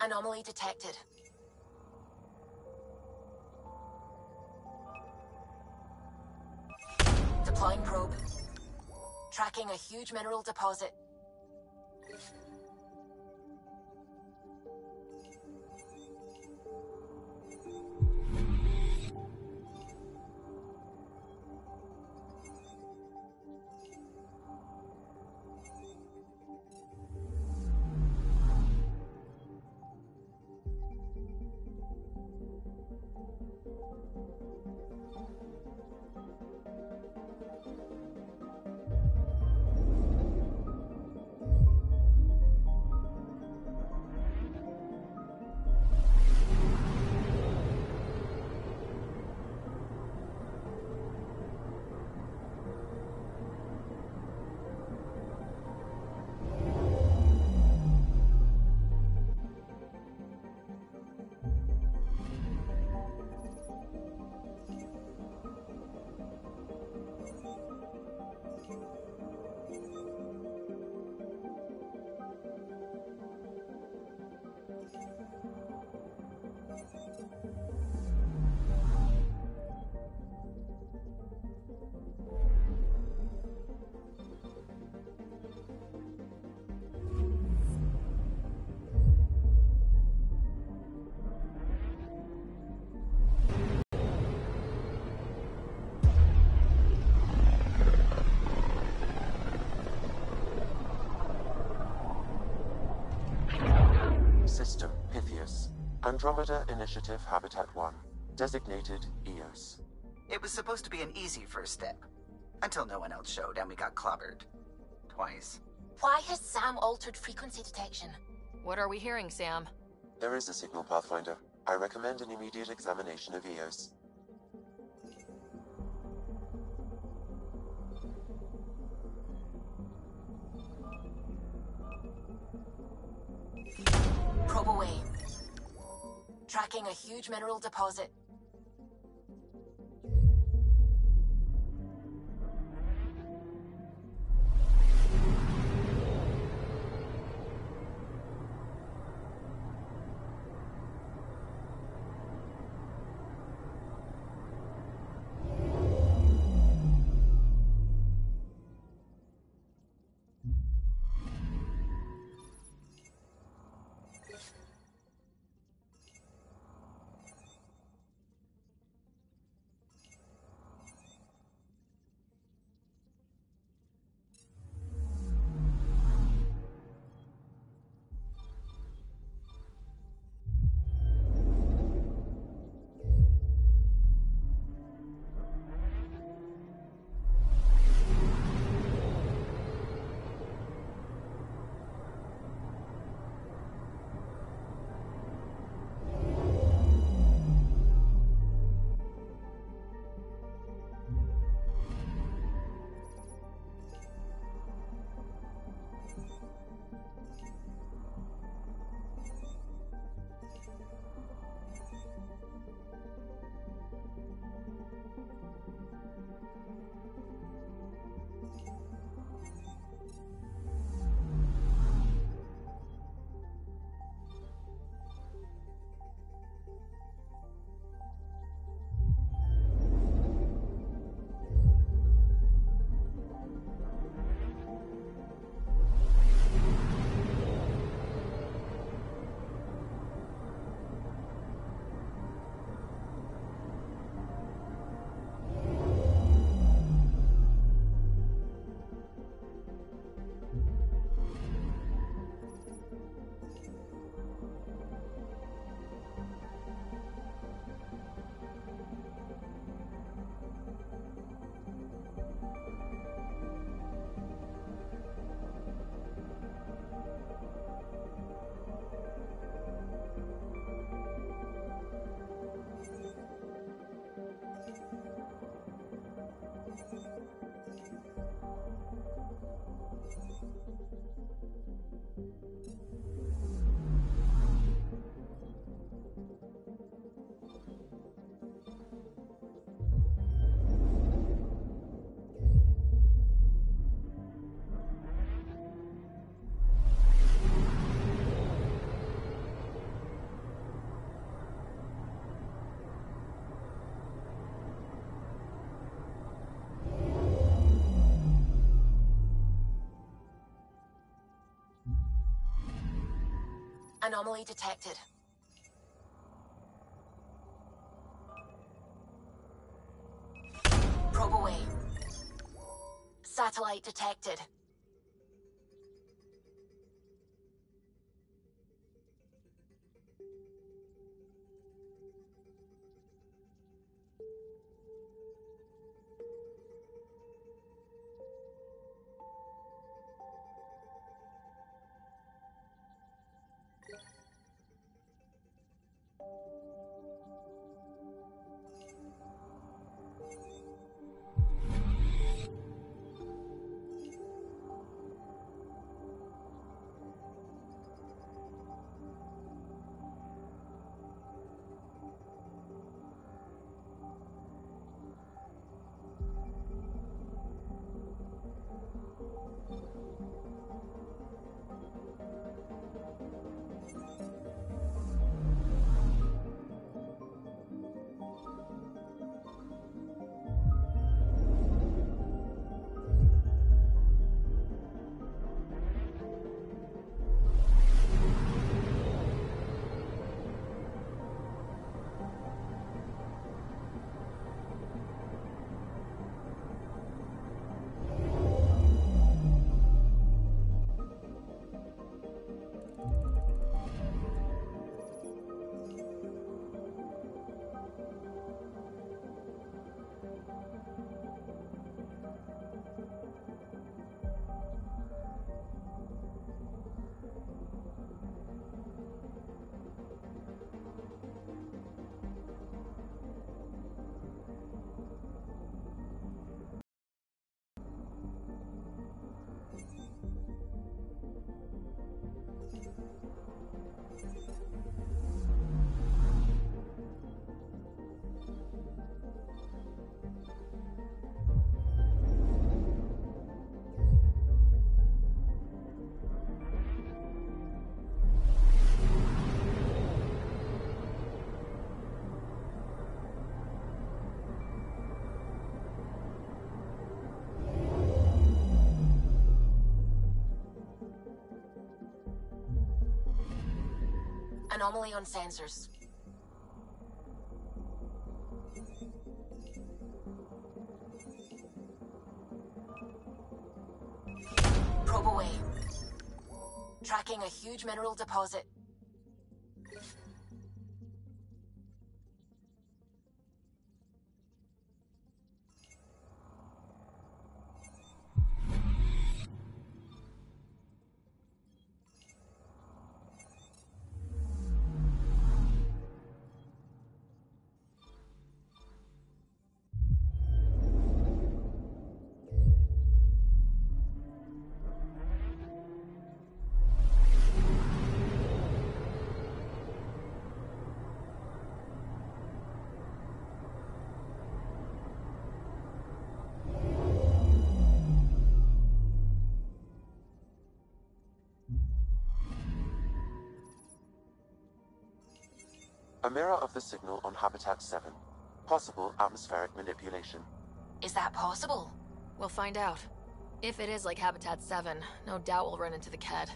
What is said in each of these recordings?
Anomaly detected. Deploying probe. Tracking a huge mineral deposit. System Pythias. Andromeda Initiative Habitat 1. Designated EOS. It was supposed to be an easy first step. Until no one else showed and we got clobbered. Twice. Why has Sam altered frequency detection? What are we hearing, Sam? There is a signal, Pathfinder. I recommend an immediate examination of EOS. Probe away. Tracking a huge mineral deposit. Anomaly detected. Probe away. Satellite detected. Anomaly on sensors. Probe away. Tracking a huge mineral deposit. A mirror of the signal on Habitat 7. Possible atmospheric manipulation. Is that possible? We'll find out. If it is like Habitat 7, no doubt we'll run into the Ked.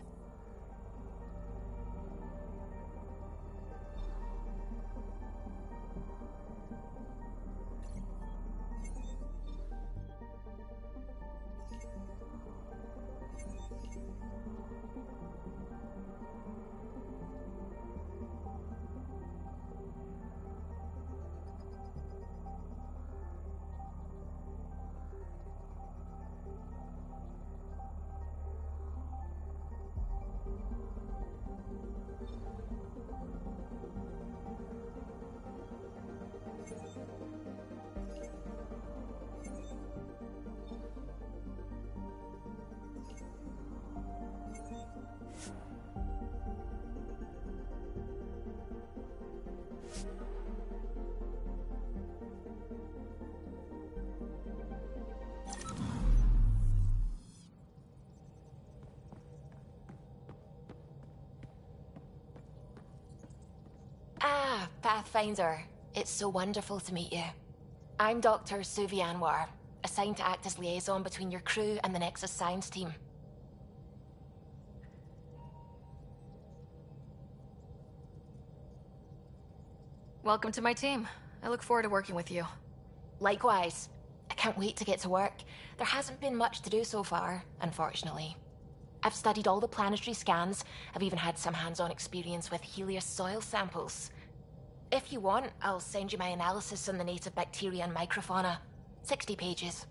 Ah, Pathfinder. It's so wonderful to meet you. I'm Dr. Suvi Anwar, assigned to act as liaison between your crew and the Nexus science team. Welcome to my team. I look forward to working with you. Likewise. I can't wait to get to work. There hasn't been much to do so far, unfortunately. I've studied all the planetary scans. I've even had some hands-on experience with Helios soil samples. If you want, I'll send you my analysis on the native bacteria and microfauna. 60 pages.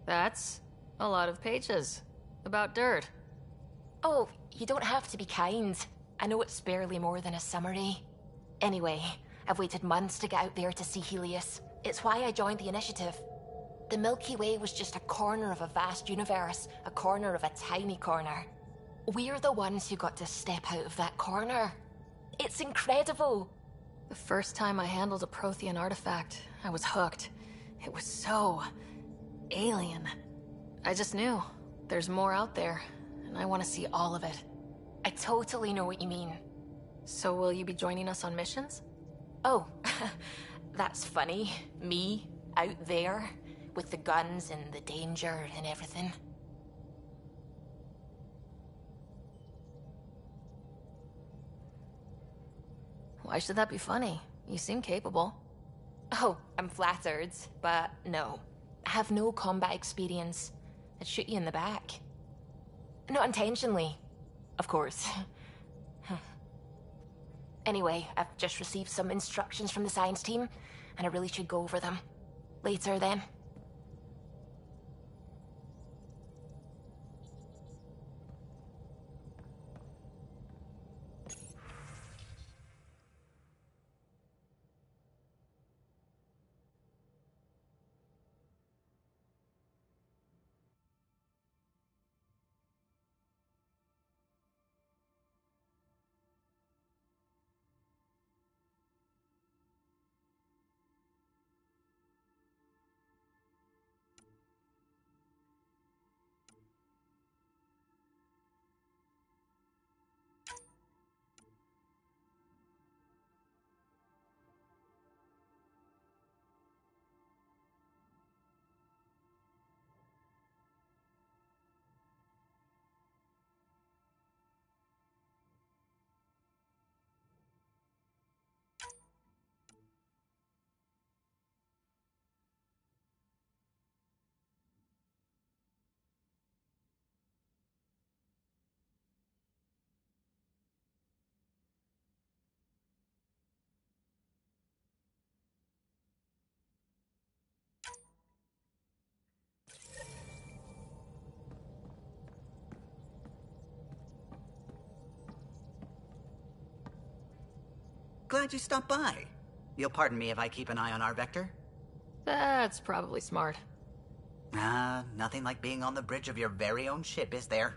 That's a lot of pages. About dirt. Oh, you don't have to be kind. I know it's barely more than a summary. Anyway, I've waited months to get out there to see Helios. It's why I joined the initiative. The Milky Way was just a corner of a vast universe, a corner of a tiny corner. We're the ones who got to step out of that corner. It's incredible! The first time I handled a Prothean artifact, I was hooked. It was so... alien. I just knew. There's more out there, and I want to see all of it. I totally know what you mean. So will you be joining us on missions? Oh, that's funny. Me, out there, with the guns and the danger and everything. Why should that be funny? You seem capable. Oh, I'm flattered, but no. I have no combat experience. I'd shoot you in the back. Not intentionally, of course. Anyway, I've just received some instructions from the science team, and I really should go over them. Later, then. Glad you stopped by. You'll pardon me if I keep an eye on our vector? That's probably smart. Nothing like being on the bridge of your very own ship, is there?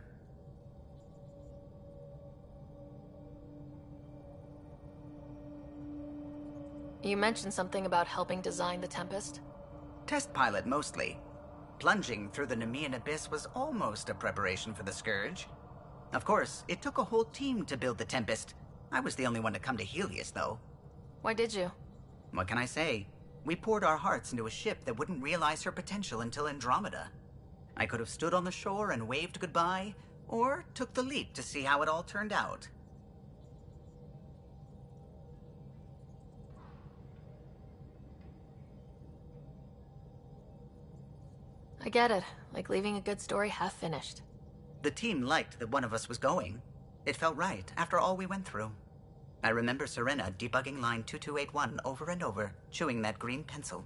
You mentioned something about helping design the Tempest? Test pilot, mostly. Plunging through the Nemean abyss was almost a preparation for the Scourge. Of course, it took a whole team to build the Tempest. I was the only one to come to Helios, though. Why did you? What can I say? We poured our hearts into a ship that wouldn't realize her potential until Andromeda. I could have stood on the shore and waved goodbye, or took the leap to see how it all turned out. I get it. Like leaving a good story half-finished. The team liked that one of us was going. It felt right, after all we went through. I remember Serena debugging line 2281 over and over, chewing that green pencil.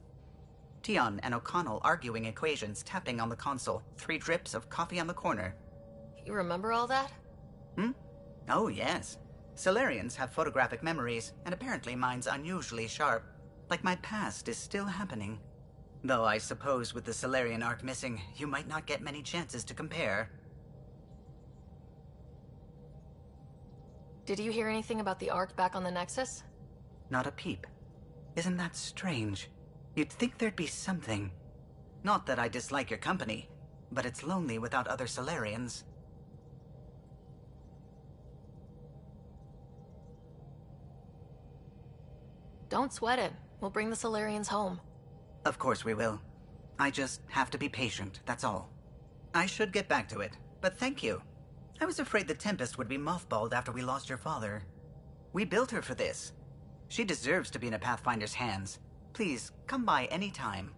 Tion and O'Connell arguing equations, tapping on the console, 3 drips of coffee on the corner. You remember all that? Oh, yes. Solarians have photographic memories, and apparently mine's unusually sharp. Like my past is still happening. Though I suppose with the Solarian arc missing, you might not get many chances to compare. Did you hear anything about the Ark back on the Nexus? Not a peep. Isn't that strange? You'd think there'd be something. Not that I dislike your company, but it's lonely without other Solarians. Don't sweat it. We'll bring the Solarians home. Of course we will. I just have to be patient, that's all. I should get back to it, but thank you. I was afraid the Tempest would be mothballed after we lost your father. We built her for this. She deserves to be in a Pathfinder's hands. Please, come by any time.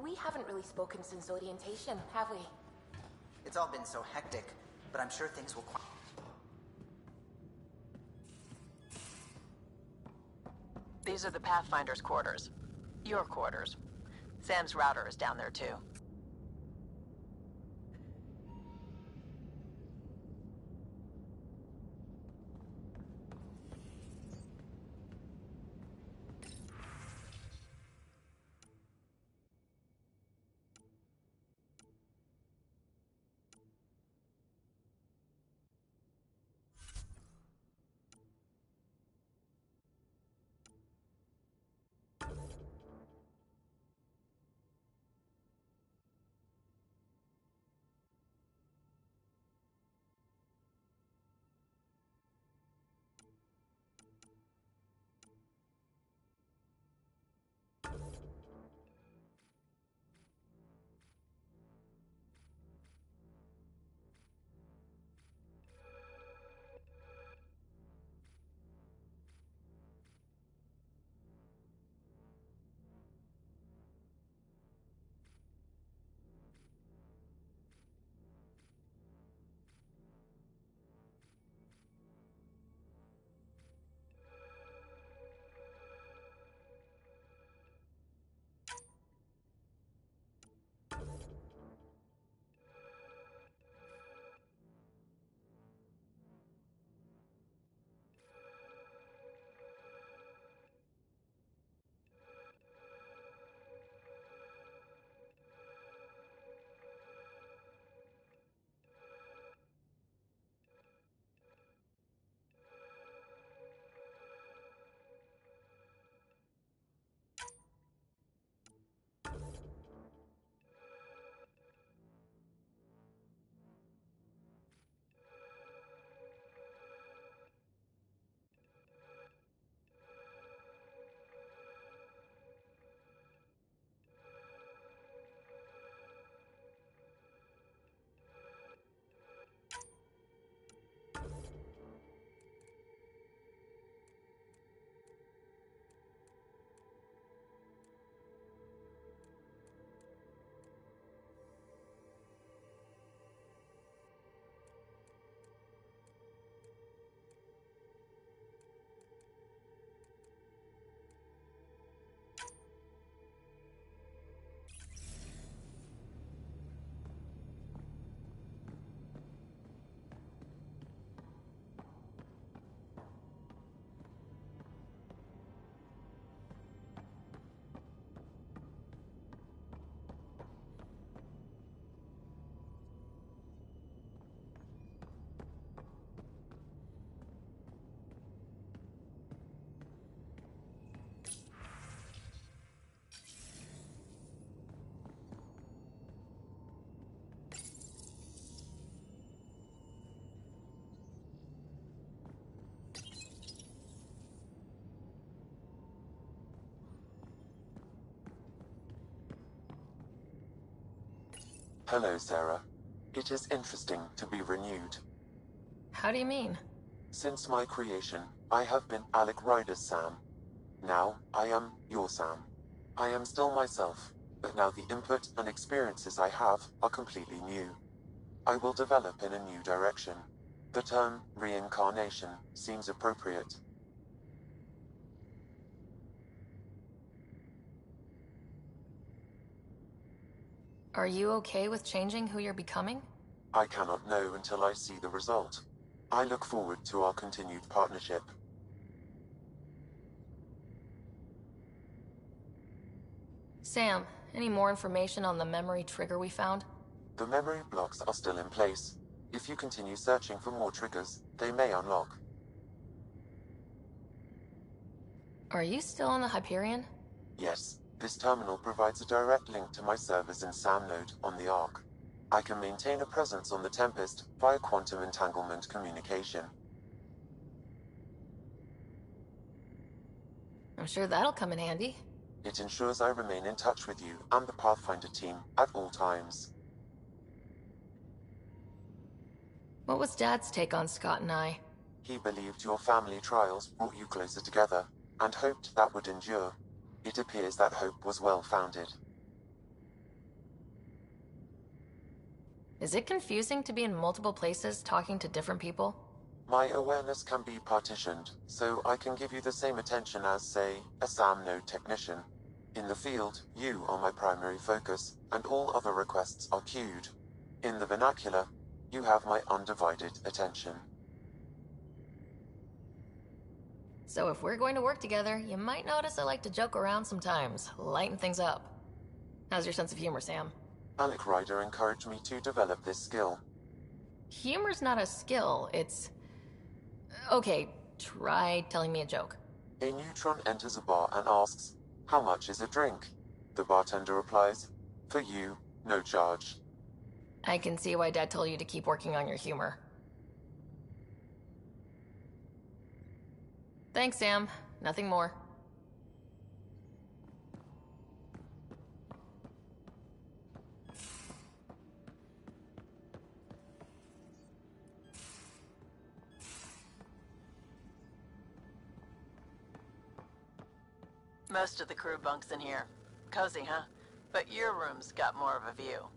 We haven't really spoken since orientation, have we? It's all been so hectic, but I'm sure things will quiet. These are the Pathfinder's quarters. Your quarters. Sam's router is down there too. Hello, Sarah. It is interesting to be renewed. How do you mean? Since my creation, I have been Alec Ryder's Sam. Now, I am your Sam. I am still myself, but now the input and experiences I have are completely new. I will develop in a new direction. The term reincarnation seems appropriate. Are you okay with changing who you're becoming? I cannot know until I see the result. I look forward to our continued partnership. Sam, any more information on the memory trigger we found? The memory blocks are still in place. If you continue searching for more triggers, they may unlock. Are you still on the Hyperion? Yes, this terminal provides a direct link to my servers in SAM node on the Ark. I can maintain a presence on the Tempest via quantum entanglement communication. I'm sure that'll come in handy. It ensures I remain in touch with you and the Pathfinder team at all times. What was Dad's take on Scott and I? He believed your family trials brought you closer together, and hoped that would endure. It appears that hope was well-founded. Is it confusing to be in multiple places talking to different people? My awareness can be partitioned, so I can give you the same attention as, say, a SAM node technician. In the field, you are my primary focus, and all other requests are queued. In the vernacular, you have my undivided attention. So if we're going to work together, you might notice I like to joke around sometimes, lighten things up. How's your sense of humor, Sam? Alec Ryder encouraged me to develop this skill. Humor's not a skill, it's... Okay, try telling me a joke. A neutron enters a bar and asks, "How much is a drink?" The bartender replies, "For you, no charge." I can see why Dad told you to keep working on your humor. Thanks, Sam. Nothing more. Most of the crew bunks in here. Cozy, huh? But your room's got more of a view.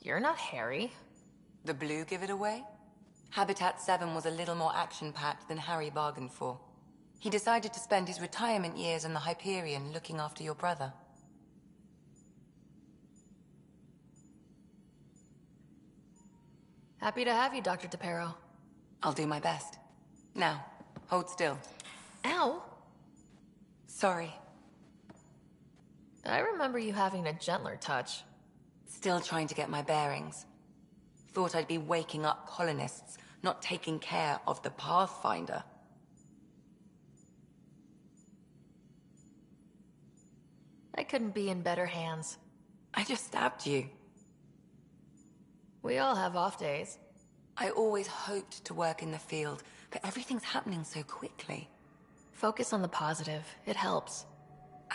You're not Harry. The blue give it away? Habitat 7 was a little more action-packed than Harry bargained for. He decided to spend his retirement years in the Hyperion looking after your brother. Happy to have you, Dr. DePero. I'll do my best. Now, hold still. Ow! Sorry. I remember you having a gentler touch. Still trying to get my bearings. Thought I'd be waking up colonists, not taking care of the Pathfinder. I couldn't be in better hands. I just stabbed you. We all have off days. I always hoped to work in the field, but everything's happening so quickly. Focus on the positive. It helps.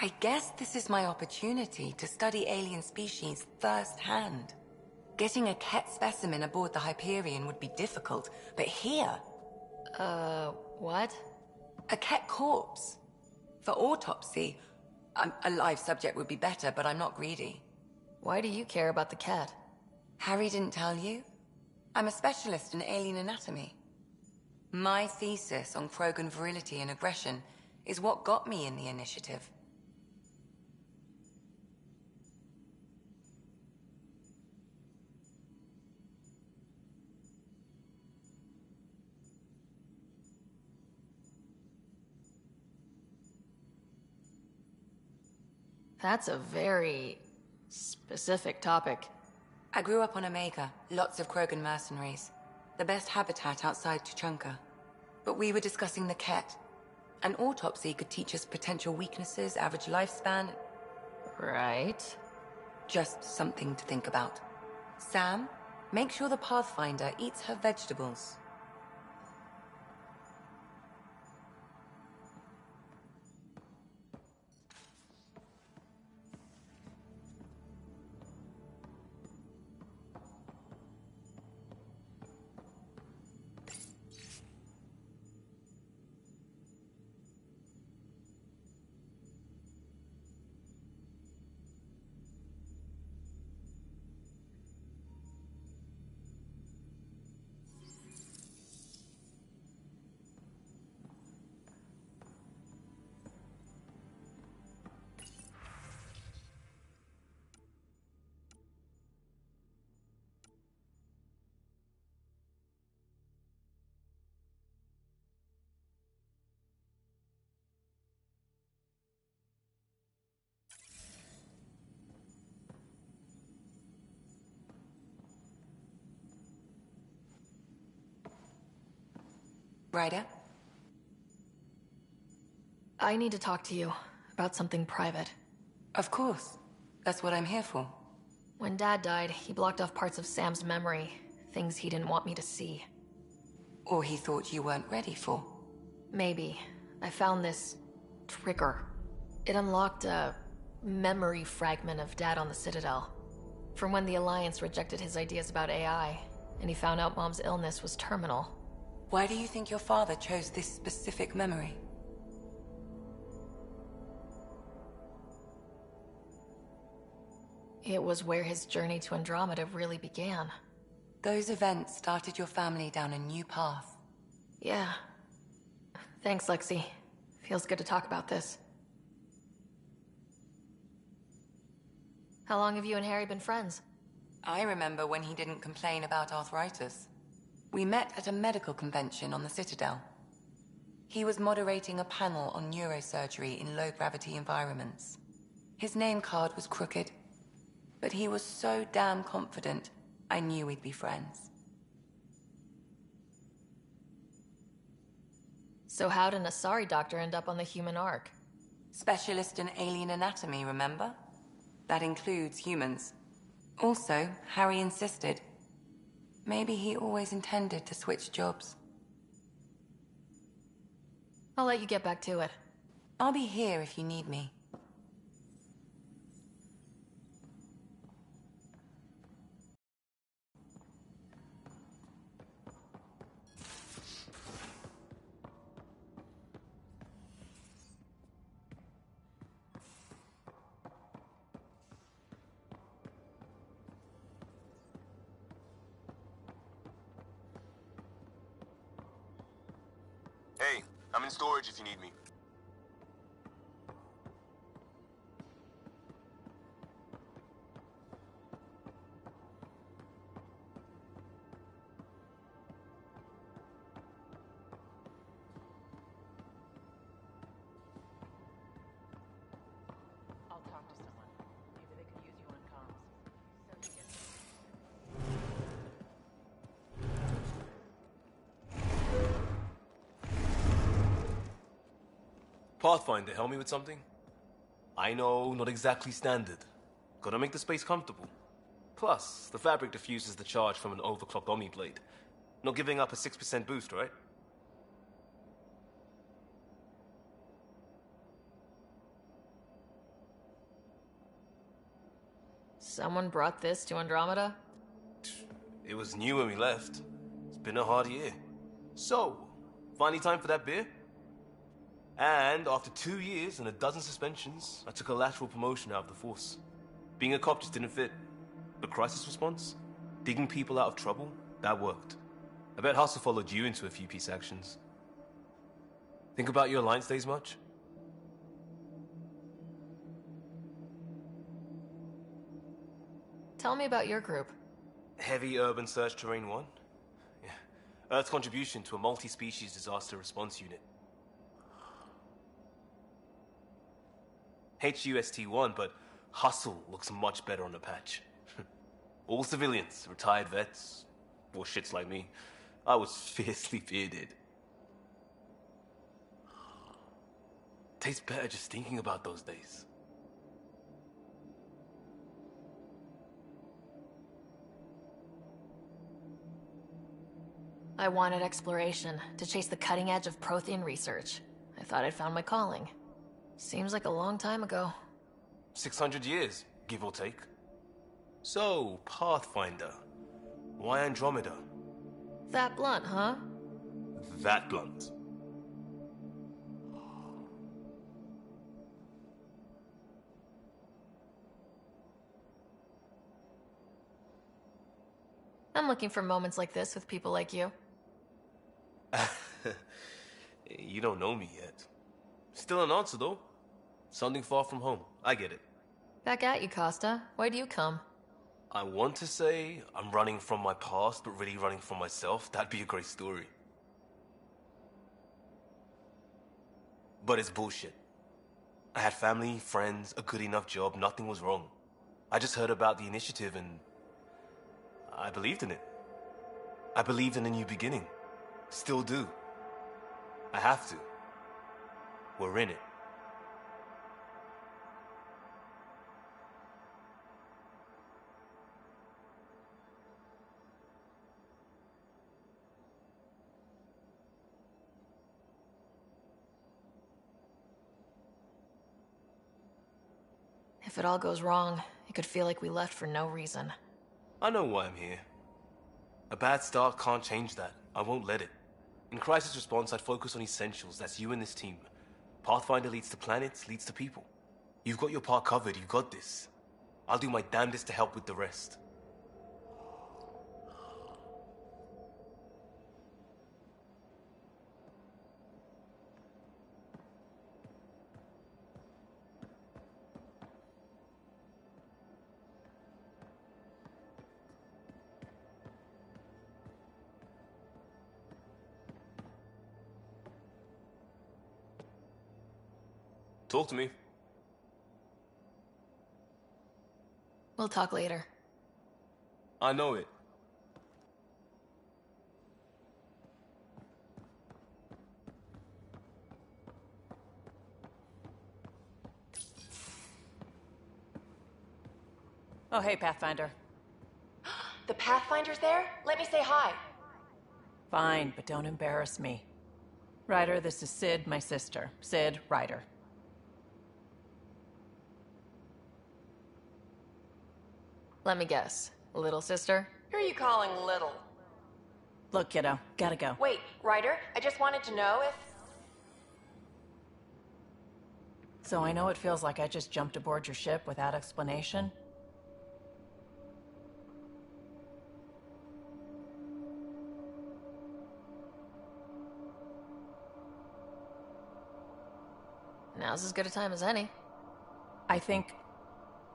I guess this is my opportunity to study alien species firsthand. Getting a Ket specimen aboard the Hyperion would be difficult, but here... what? A Ket corpse. For autopsy, a live subject would be better, but I'm not greedy. Why do you care about the cat? Harry didn't tell you? I'm a specialist in alien anatomy. My thesis on Krogan virility and aggression is what got me in the initiative. That's a very specific topic. I grew up on Omega, lots of Krogan mercenaries. The best habitat outside Tuchanka. But we were discussing the Ket. An autopsy could teach us potential weaknesses, average lifespan. Right. Just something to think about. Sam, make sure the Pathfinder eats her vegetables. Ryder? I need to talk to you about something private. Of course. That's what I'm here for. When Dad died, he blocked off parts of Sam's memory, things he didn't want me to see. Or he thought you weren't ready for. Maybe. I found this trigger. It unlocked a memory fragment of Dad on the Citadel. From when the Alliance rejected his ideas about AI, and he found out Mom's illness was terminal. Why do you think your father chose this specific memory? It was where his journey to Andromeda really began. Those events started your family down a new path. Yeah. Thanks, Lexi. Feels good to talk about this. How long have you and Harry been friends? I remember when he didn't complain about arthritis. We met at a medical convention on the Citadel. He was moderating a panel on neurosurgery in low-gravity environments. His name card was crooked, but he was so damn confident, I knew we'd be friends. So how'd an Asari doctor end up on the human Ark? Specialist in alien anatomy, remember? That includes humans. Also, Harry insisted. Maybe he always intended to switch jobs. I'll let you get back to it. I'll be here if you need me. Hey, I'm in storage if you need me. I'll talk to someone. Maybe they could use you on comms. Pathfinder, help me with something? I know, not exactly standard. Gotta make the space comfortable. Plus, the fabric diffuses the charge from an overclocked Omniblade. Not giving up a 6% boost, right? Someone brought this to Andromeda? It was new when we left. It's been a hard year. So, finally time for that beer? And after 2 years and a dozen suspensions, I took a lateral promotion out of the force. Being a cop just didn't fit. But crisis response? Digging people out of trouble? That worked. I bet Hustle followed you into a few peace actions. Think about your Alliance days much? Tell me about your group. Heavy Urban Search Terrain 1? Yeah. Earth's contribution to a multi-species disaster response unit. HUST-1, but Hustle looks much better on the patch. All civilians, retired vets, or shits like me. I was fiercely bearded. Tastes better just thinking about those days. I wanted exploration, to chase the cutting edge of Prothean research. I thought I'd found my calling. Seems like a long time ago. 600 years, give or take. So, Pathfinder. Why Andromeda? That blunt, huh? That blunt. I'm looking for moments like this with people like you. You don't know me yet. Still an answer, though. Something far from home. I get it. Back at you, Costa. Why do you come? I want to say I'm running from my past, but really running from myself. That'd be a great story. But it's bullshit. I had family, friends, a good enough job, nothing was wrong. I just heard about the initiative and I believed in it. I believed in a new beginning. Still do. I have to. We're in it. If it all goes wrong, it could feel like we left for no reason. I know why I'm here. A bad start can't change that. I won't let it. In crisis response, I'd focus on essentials. That's you and this team. Pathfinder leads to planets, leads to people. You've got your part covered. You've got this. I'll do my damnedest to help with the rest. Talk to me. We'll talk later. I know it. Oh, hey, Pathfinder. The Pathfinder's there? Let me say hi. Fine, but don't embarrass me. Ryder, this is Sid, my sister. Sid, Ryder. Let me guess. Little sister? Who are you calling little? Look, kiddo, gotta go. Wait, Ryder, I just wanted to know if... So I know it feels like I just jumped aboard your ship without explanation. Now's as good a time as any.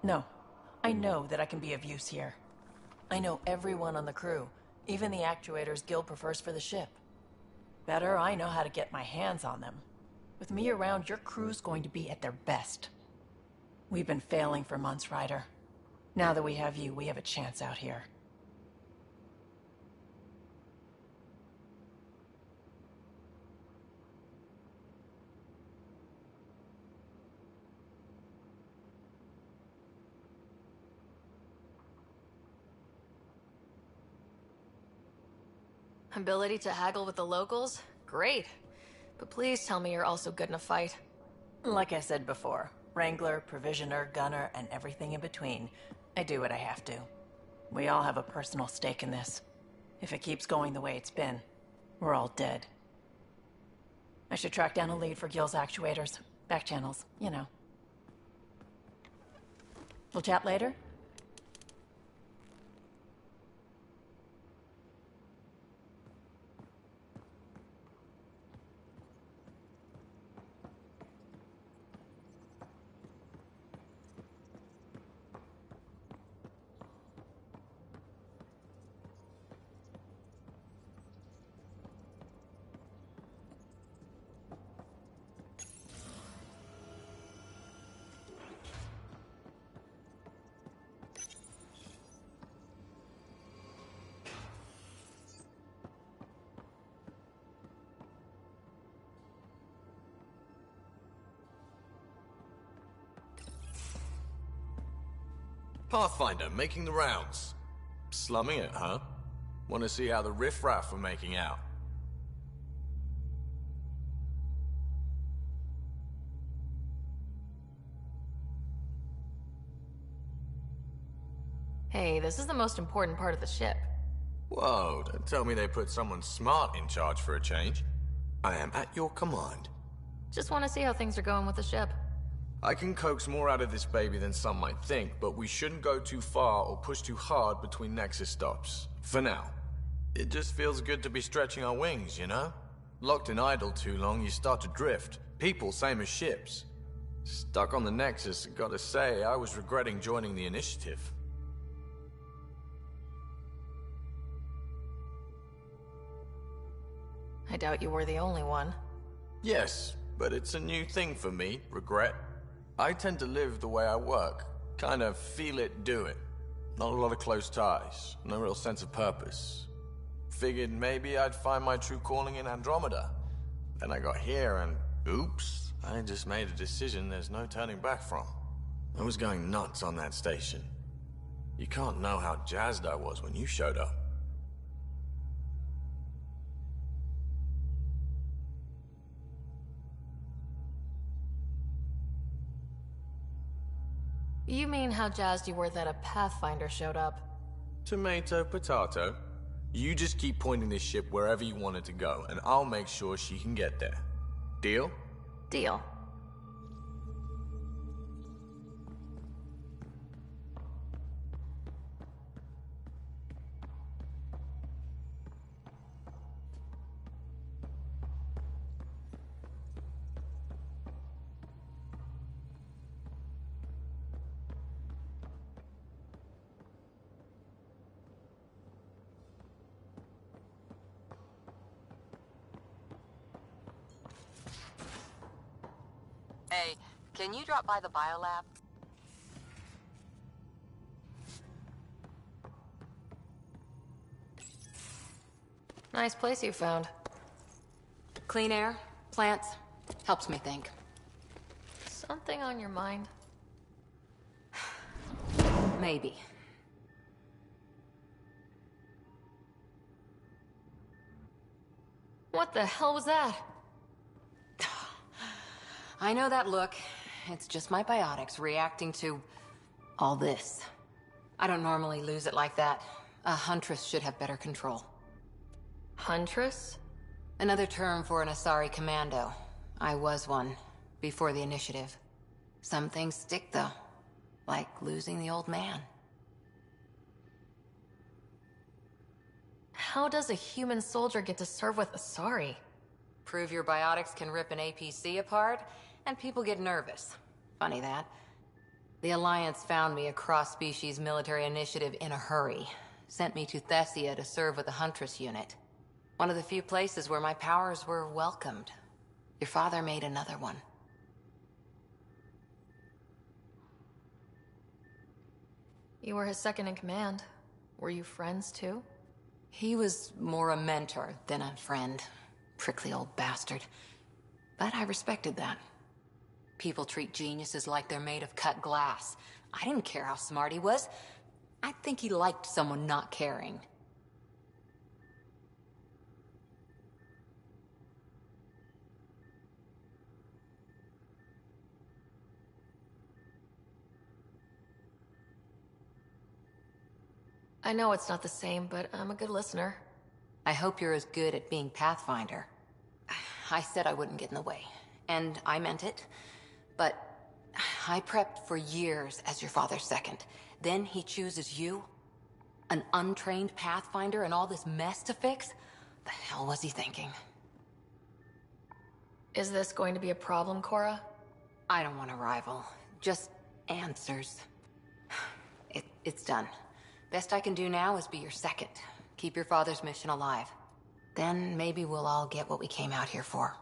No. I know that I can be of use here. I know everyone on the crew, even the actuators Gil prefers for the ship. Better, I know how to get my hands on them. With me around, your crew's going to be at their best. We've been failing for months, Ryder. Now that we have you, we have a chance out here. Ability to haggle with the locals? Great. But please tell me you're also good in a fight. Like I said before, Wrangler, provisioner, gunner, and everything in between. I do what I have to. We all have a personal stake in this. If it keeps going the way it's been, we're all dead. I should track down a lead for Gil's actuators. Back channels, you know. We'll chat later? Pathfinder, making the rounds. Slumming it, huh? Want to see how the riffraff are making out? Hey, this is the most important part of the ship. Whoa, don't tell me they put someone smart in charge for a change. I am at your command. Just want to see how things are going with the ship. I can coax more out of this baby than some might think, but we shouldn't go too far or push too hard between Nexus stops. For now. It just feels good to be stretching our wings, you know? Locked in idle too long, you start to drift. People, same as ships. Stuck on the Nexus, gotta say, I was regretting joining the initiative. I doubt you were the only one. Yes, but it's a new thing for me, regret. I tend to live the way I work. Kind of feel it, do it. Not a lot of close ties, no real sense of purpose. Figured maybe I'd find my true calling in Andromeda. Then I got here and, oops, I just made a decision there's no turning back from. I was going nuts on that station. You can't know how jazzed I was when you showed up. You mean how jazzed you were that a Pathfinder showed up? Tomato, potato. You just keep pointing this ship wherever you want it to go, and I'll make sure she can get there. Deal? Deal. Hey, can you drop by the biolab? Nice place you found. Clean air, plants, helps me think. Something on your mind? Maybe. What the hell was that? I know that look. It's just my biotics reacting to all this. I don't normally lose it like that. A huntress should have better control. Huntress? Another term for an Asari commando. I was one, before the initiative. Some things stick, though. Like losing the old man. How does a human soldier get to serve with Asari? Prove your biotics can rip an APC apart, and people get nervous. Funny that. The Alliance found me a cross-species military initiative in a hurry. Sent me to Thessia to serve with the Huntress unit. One of the few places where my powers were welcomed. Your father made another one. You were his second in command. Were you friends too? He was more a mentor than a friend. Prickly old bastard. But I respected that. People treat geniuses like they're made of cut glass. I didn't care how smart he was. I think he liked someone not caring. I know it's not the same, but I'm a good listener. I hope you're as good at being Pathfinder. I said I wouldn't get in the way, and I meant it. But I prepped for years as your father's second. Then he chooses you? An untrained Pathfinder and all this mess to fix? The hell was he thinking? Is this going to be a problem, Cora? I don't want a rival. Just answers. It's done. Best I can do now is be your second. Keep your father's mission alive. Then maybe we'll all get what we came out here for.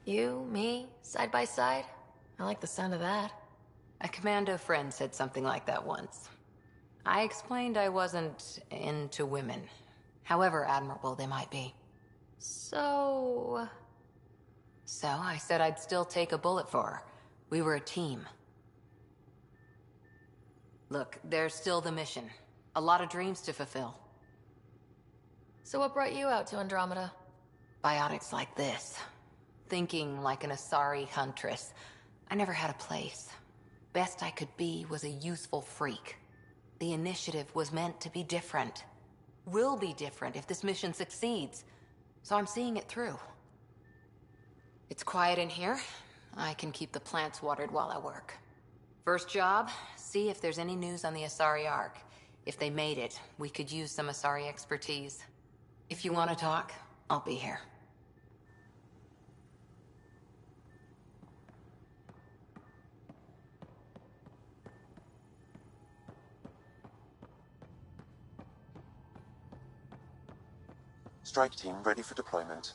You, me, side by side? I like the sound of that. A commando friend said something like that once. I explained I wasn't into women, however admirable they might be. So I said I'd still take a bullet for her. We were a team. Look, there's still the mission. A lot of dreams to fulfill. So what brought you out to Andromeda? Biotics like this. Thinking like an Asari huntress. I never had a place. Best I could be was a useful freak. The initiative was meant to be different. Will be different if this mission succeeds. So I'm seeing it through. It's quiet in here. I can keep the plants watered while I work. First job, see if there's any news on the Asari Ark. If they made it, we could use some Asari expertise. If you want to talk, I'll be here. Strike team ready for deployment.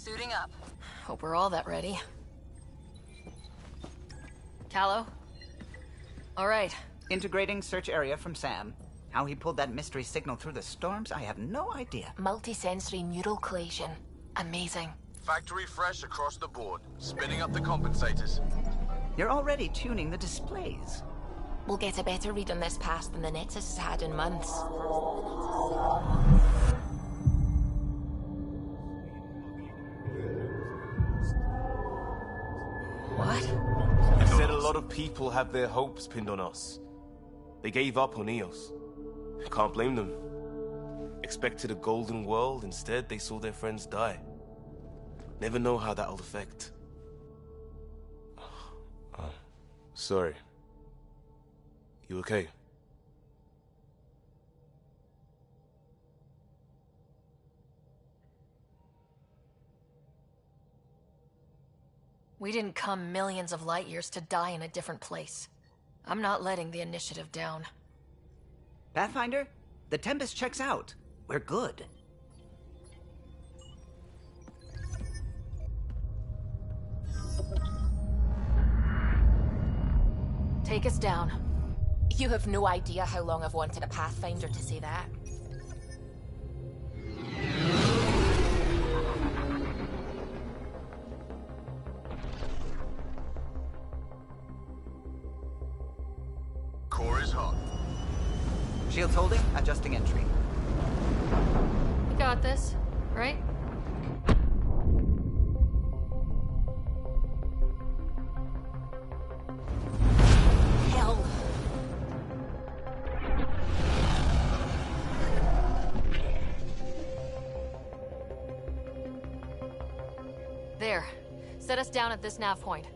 Suiting up. Hope we're all that ready. Callow? All right. Integrating search area from Sam. How he pulled that mystery signal through the storms, I have no idea. Multisensory neural collation. Amazing. Factory fresh across the board. Spinning up the compensators. You're already tuning the displays. We'll get a better read on this pass than the Nexus has had in months. What? I said a lot of people have their hopes pinned on us. They gave up on Eos. Can't blame them. Expected a golden world, instead they saw their friends die. Never know how that'll affect. Sorry. You okay? We didn't come millions of light years to die in a different place. I'm not letting the initiative down. Pathfinder, the Tempest checks out. We're good. Take us down. You have no idea how long I've wanted a Pathfinder to say that. Core is hot. Shields holding, adjusting entry. We got this, right? Hell. There. Set us down at this nav point.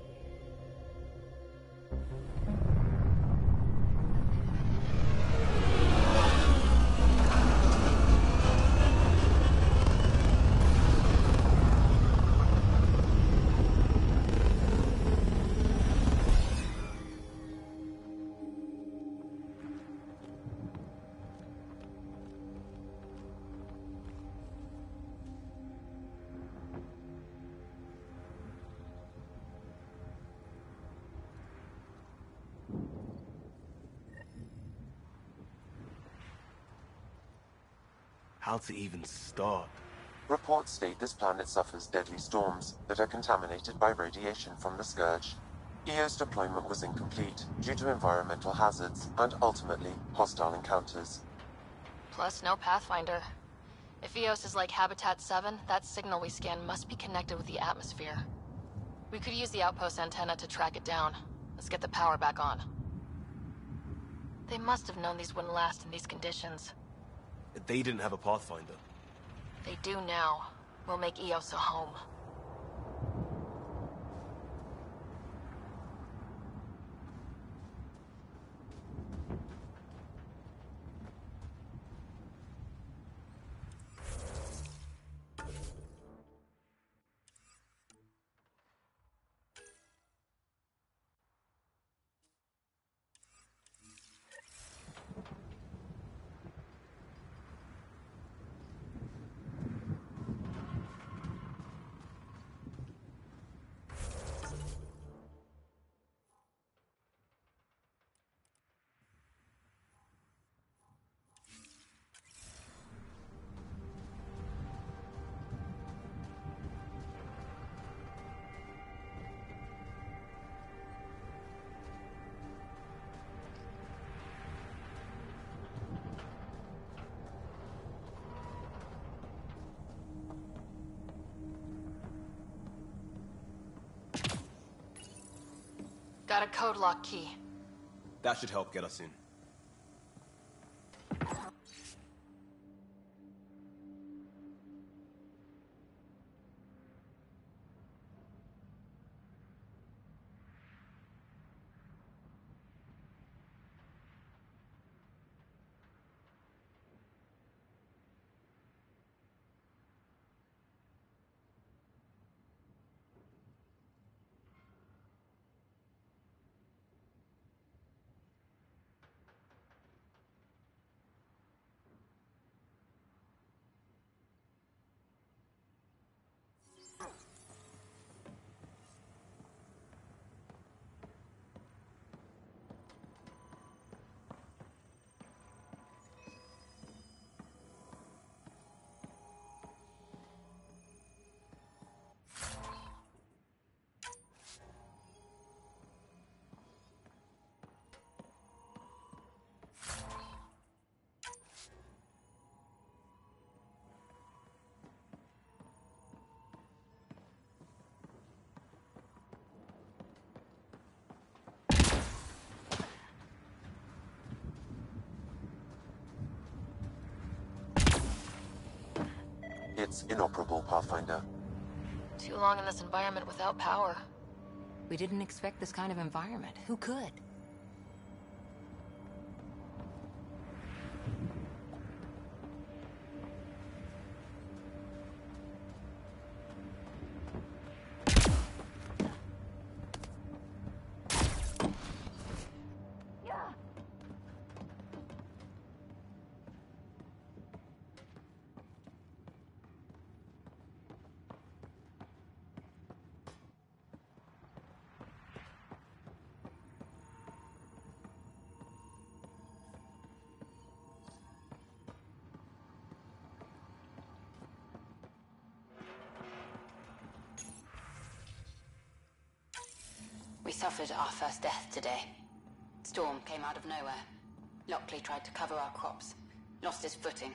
How to even start? Reports state this planet suffers deadly storms that are contaminated by radiation from the Scourge. EO's deployment was incomplete due to environmental hazards and ultimately hostile encounters. Plus, no Pathfinder. If Eos is like Habitat 7, that signal we scan must be connected with the atmosphere. We could use the outpost antenna to track it down. Let's get the power back on. They must have known these wouldn't last in these conditions. They didn't have a Pathfinder. They do now. We'll make Eos a home. Got a code lock key. That should help get us in. It's inoperable, Pathfinder. Too long in this environment without power. We didn't expect this kind of environment. Who could? We suffered our first death today. Storm came out of nowhere. Lockley tried to cover our crops. Lost his footing.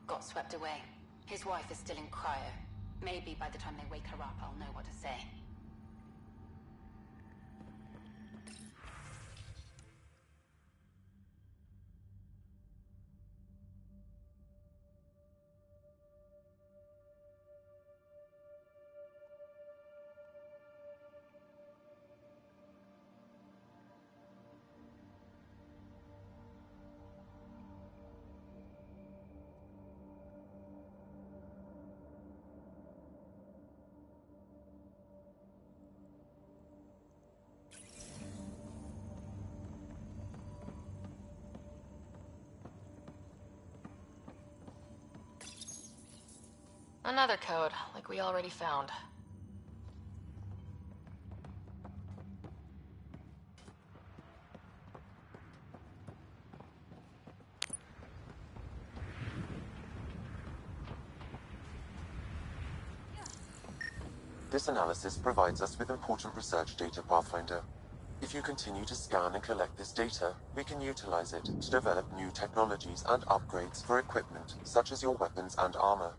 Got swept away. His wife is still in cryo. Maybe by the time they wake her up, I'll know what to say. Another code, like we already found. This analysis provides us with important research data, Pathfinder. If you continue to scan and collect this data, we can utilize it to develop new technologies and upgrades for equipment, such as your weapons and armor.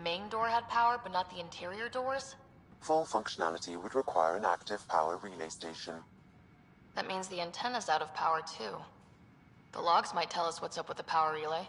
Main door had power, but not the interior doors? Full functionality would require an active power relay station. That means the antenna's out of power too. The logs might tell us what's up with the power relay.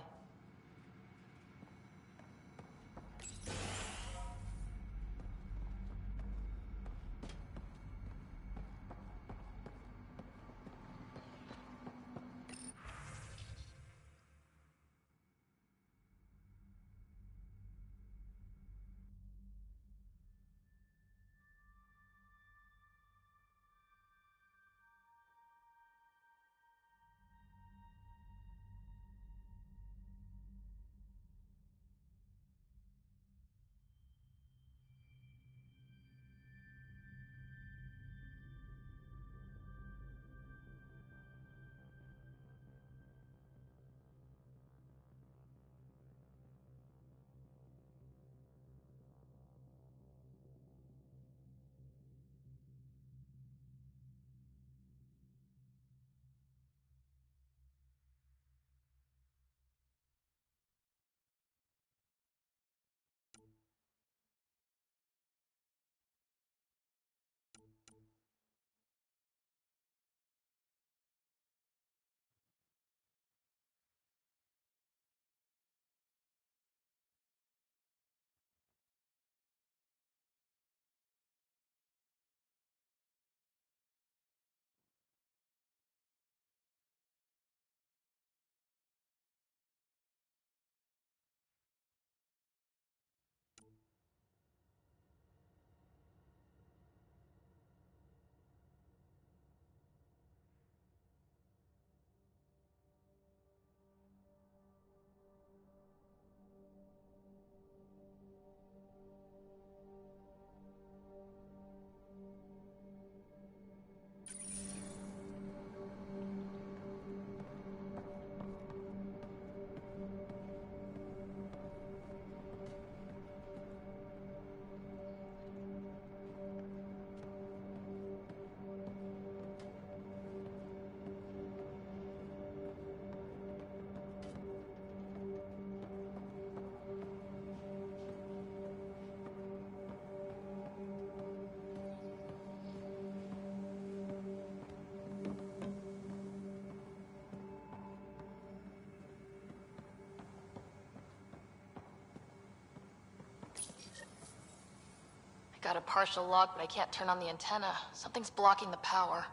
Got a partial lock, but I can't turn on the antenna. Something's blocking the power.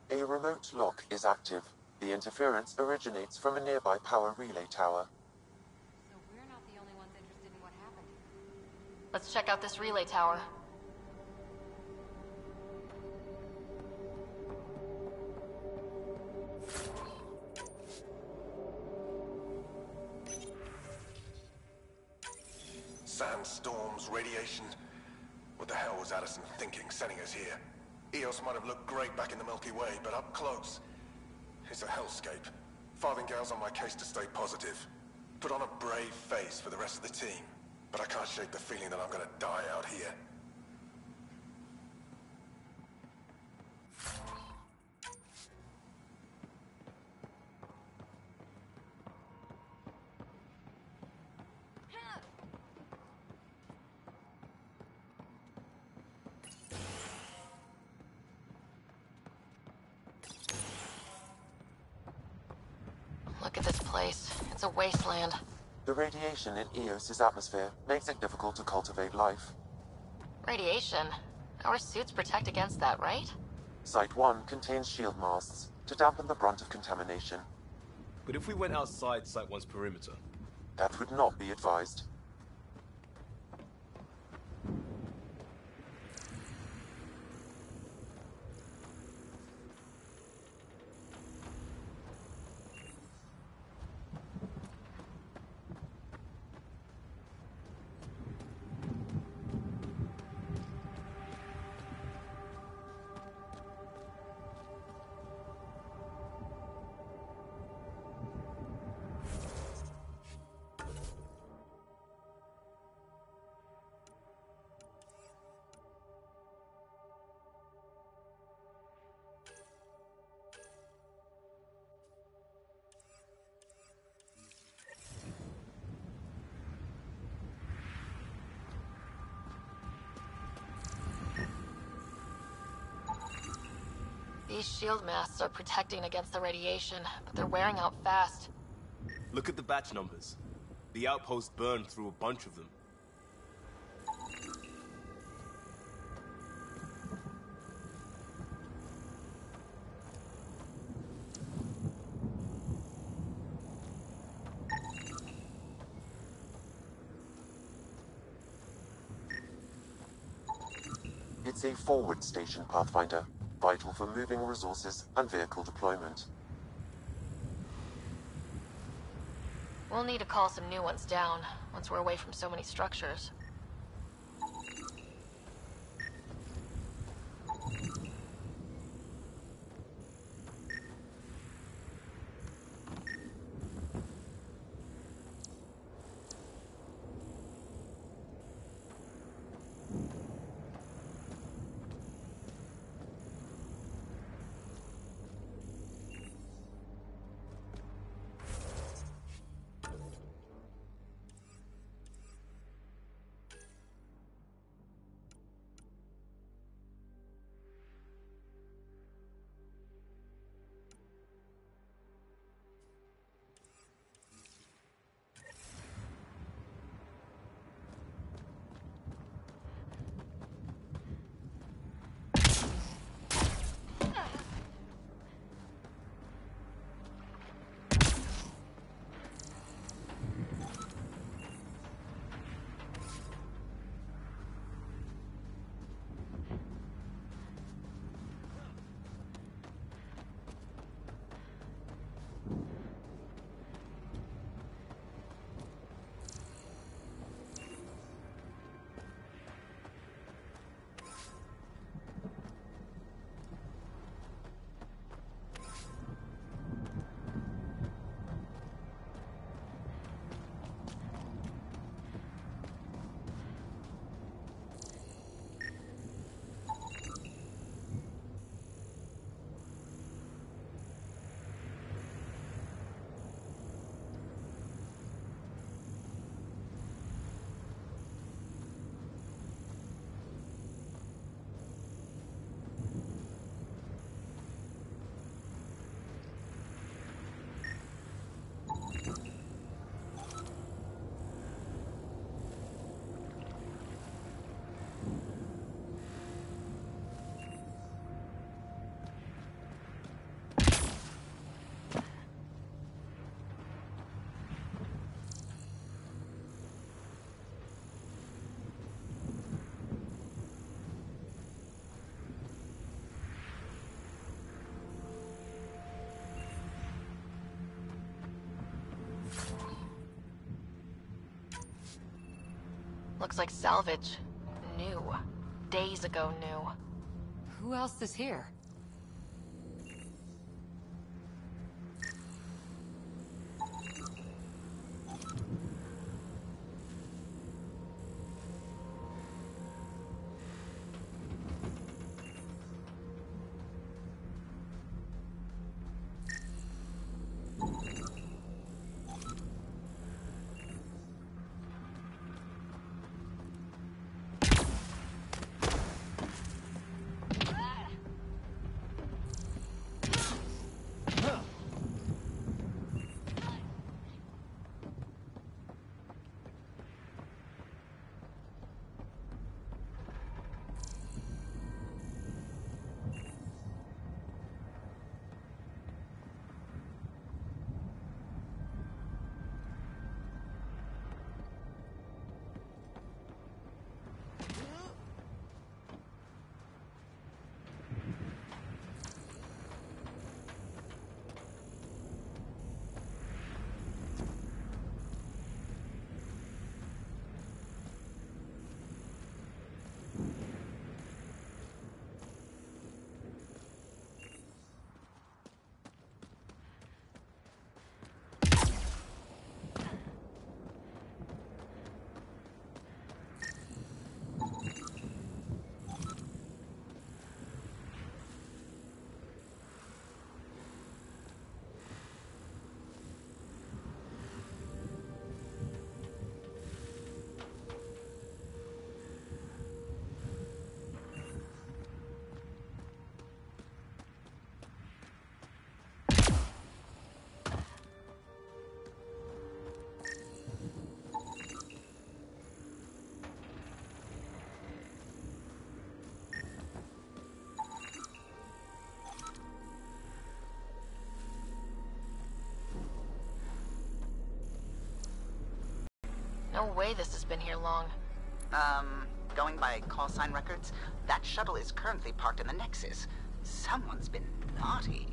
A remote lock is active. The interference originates from a nearby power relay tower. So we're not the only ones interested in what happened. Let's check out this relay tower. Sandstorms, radiation. What the hell was Addison thinking, sending us here? Eos might have looked great back in the Milky Way, but up close, it's a hellscape. Farthingale's on my case to stay positive. Put on a brave face for the rest of the team. But I can't shake the feeling that I'm gonna die out here. Look at this place. It's a wasteland. The radiation in Eos's atmosphere makes it difficult to cultivate life. Radiation? Our suits protect against that, right? Site 1 contains shield masts to dampen the brunt of contamination. But if we went outside Site 1's perimeter? That would not be advised. These shield masts are protecting against the radiation, but they're wearing out fast. Look at the batch numbers. The outpost burned through a bunch of them. It's a forward station, Pathfinder, vital for moving resources and vehicle deployment. We'll need to call some new ones down, once we're away from so many structures. Looks like salvage. New. Days ago new. Who else is here? No way this has been here long. Going by call sign records, that shuttle is currently parked in the Nexus. Someone's been naughty.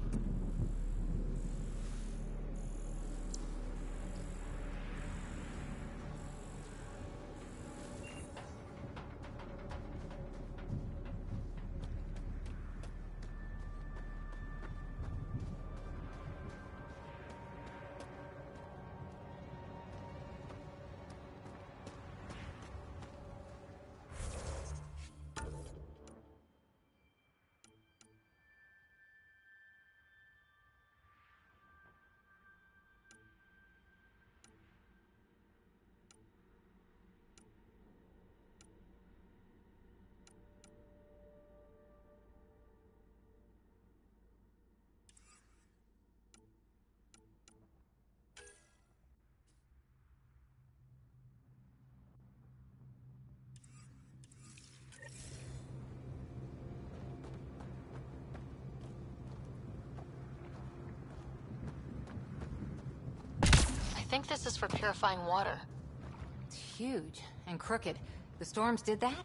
I think this is for purifying water. It's huge and crooked. The storms did that?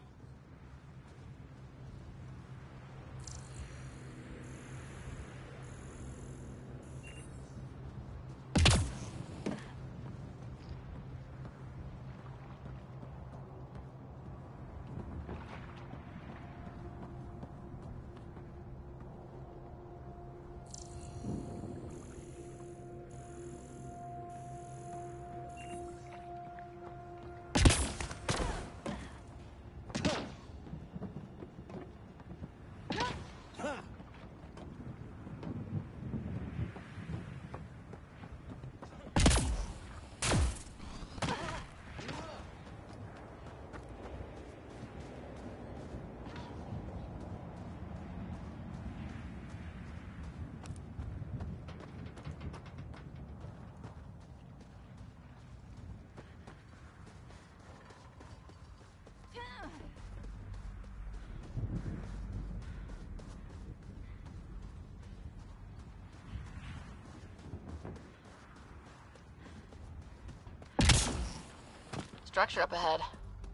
Structure up ahead.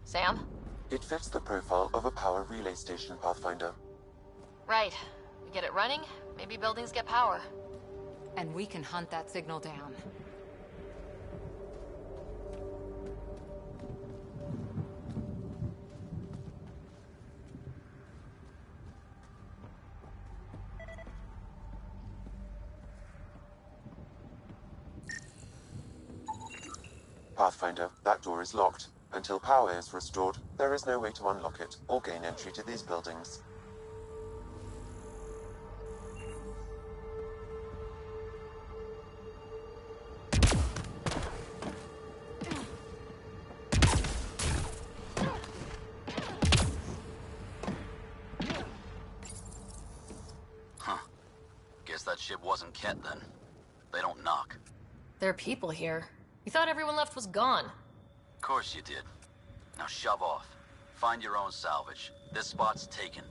Sam? It fits the profile of a power relay station, Pathfinder. Right. We get it running, maybe buildings get power. And we can hunt that signal down. Pathfinder, that door is locked. Until power is restored, there is no way to unlock it or gain entry to these buildings. Guess that ship wasn't Ket then. They don't knock. There are people here. You thought everyone left was gone. Of course you did. Now shove off. Find your own salvage. This spot's taken.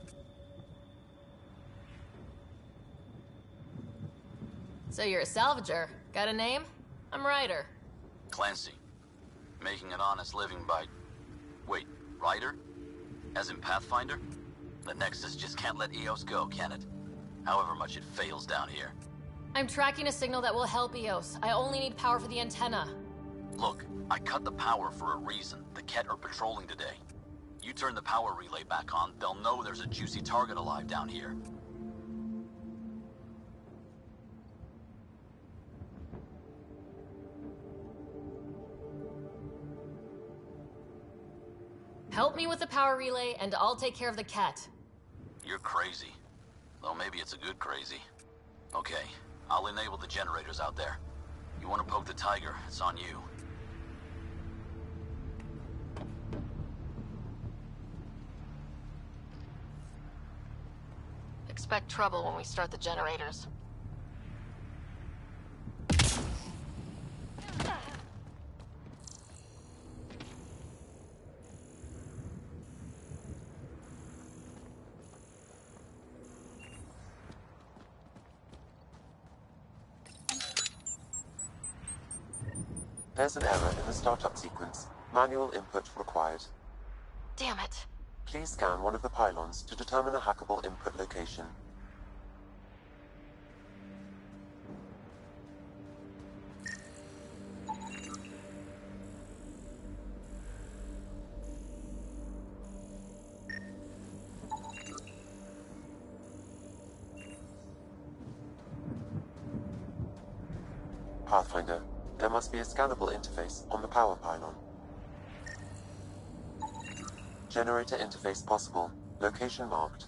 So you're a salvager. Got a name? I'm Ryder. Clancy. Making an honest living by... Wait, Ryder? As in Pathfinder? The Nexus just can't let EOS go, can it? However much it fails down here. I'm tracking a signal that will help EOS. I only need power for the antenna. Look, I cut the power for a reason. The Ket are patrolling today. You turn the power relay back on, they'll know there's a juicy target alive down here. Help me with the power relay, and I'll take care of the Ket. You're crazy. Though maybe it's a good crazy. Okay, I'll enable the generators out there. You want to poke the tiger, it's on you. Expect trouble when we start the generators. There's an error in the startup sequence. Manual input required. Damn it. Please scan one of the pylons to determine a hackable input location. Pathfinder, there must be a scannable interface on the power pylon. Generator interface possible. Location marked.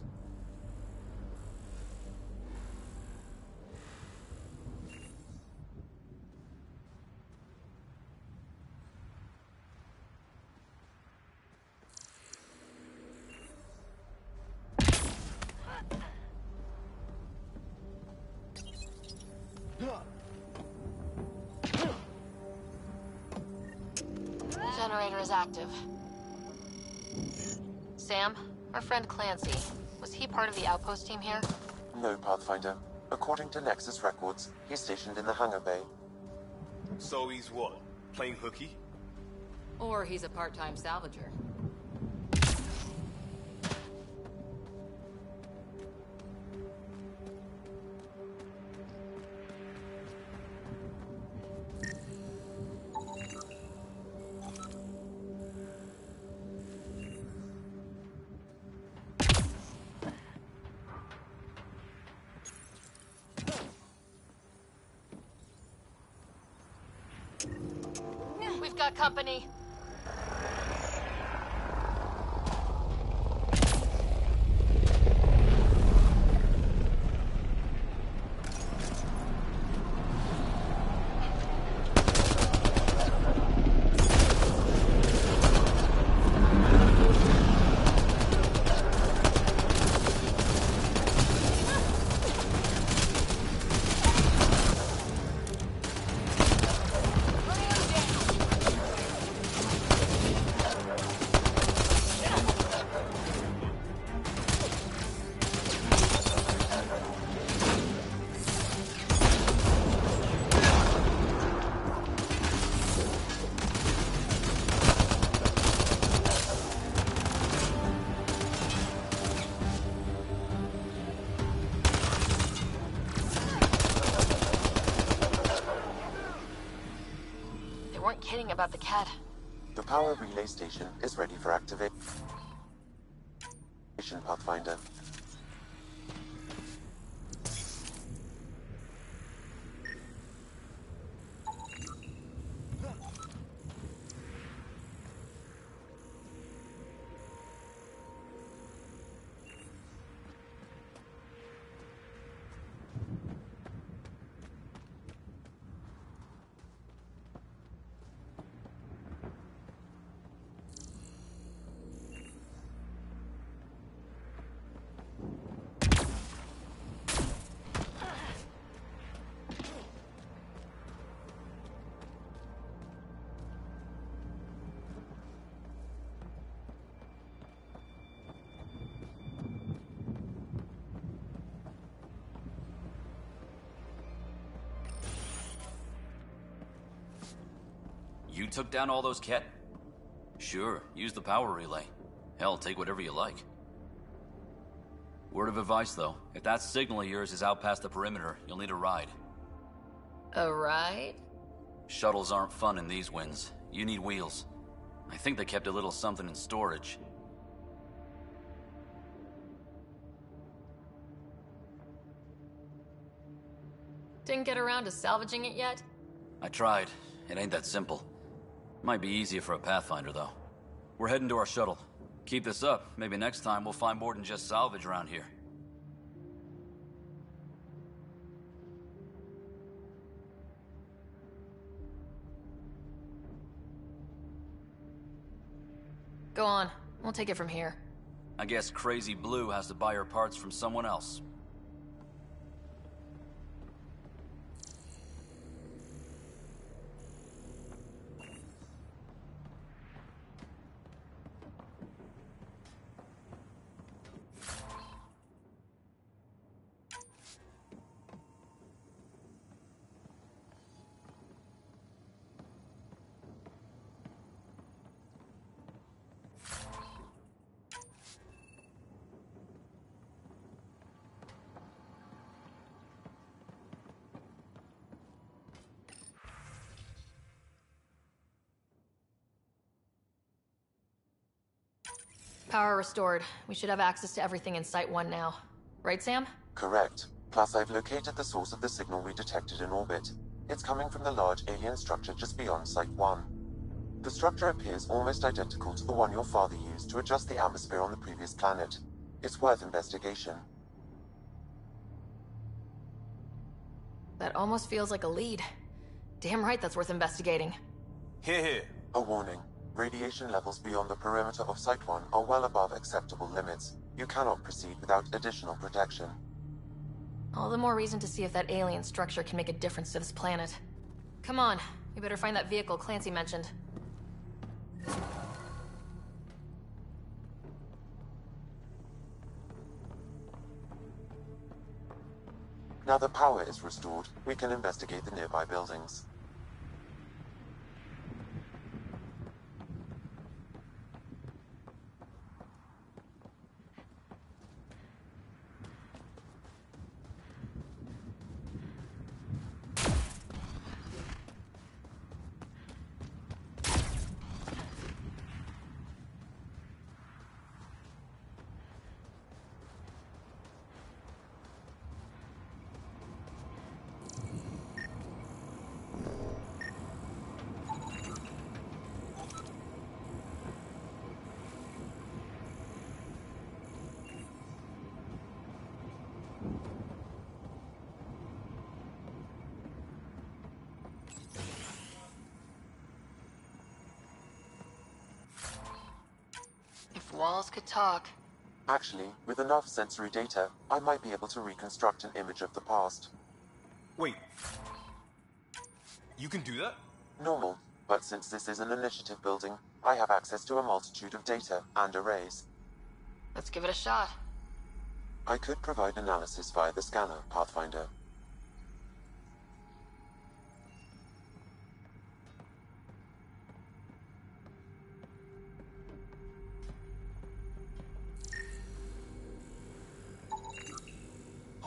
Generator is active. Sam, our friend Clancy, was he part of the outpost team here? No, Pathfinder. According to Nexus records, he's stationed in the hangar bay. So he's what? Playing hooky? Or he's a part-time salvager. We've got company. Kidding about the cat. The power relay station is ready for activation, Pathfinder. You took down all those cat... Sure, use the power relay. Hell, take whatever you like. Word of advice, though. If that signal of yours is out past the perimeter, you'll need a ride. A ride? Shuttles aren't fun in these winds. You need wheels. I think they kept a little something in storage. Didn't get around to salvaging it yet? I tried. It ain't that simple. Might be easier for a Pathfinder, though. We're heading to our shuttle. Keep this up. Maybe next time we'll find more than just salvage around here. Go on. We'll take it from here. I guess Crazy Blue has to buy her parts from someone else. Power restored. We should have access to everything in Site 1 now. Right, Sam? Correct. Plus, I've located the source of the signal we detected in orbit. It's coming from the large alien structure just beyond Site 1. The structure appears almost identical to the one your father used to adjust the atmosphere on the previous planet. It's worth investigation. That almost feels like a lead. Damn right that's worth investigating. Here. A warning. Radiation levels beyond the perimeter of Site 1 are well above acceptable limits. You cannot proceed without additional protection. All the more reason to see if that alien structure can make a difference to this planet. Come on, we better find that vehicle Clancy mentioned. Now the power is restored, we can investigate the nearby buildings. If walls could talk. Actually, with enough sensory data, I might be able to reconstruct an image of the past. Wait. You can do that? Normal, but since this is an initiative building, I have access to a multitude of data and arrays. Let's give it a shot. I could provide analysis via the scanner, Pathfinder.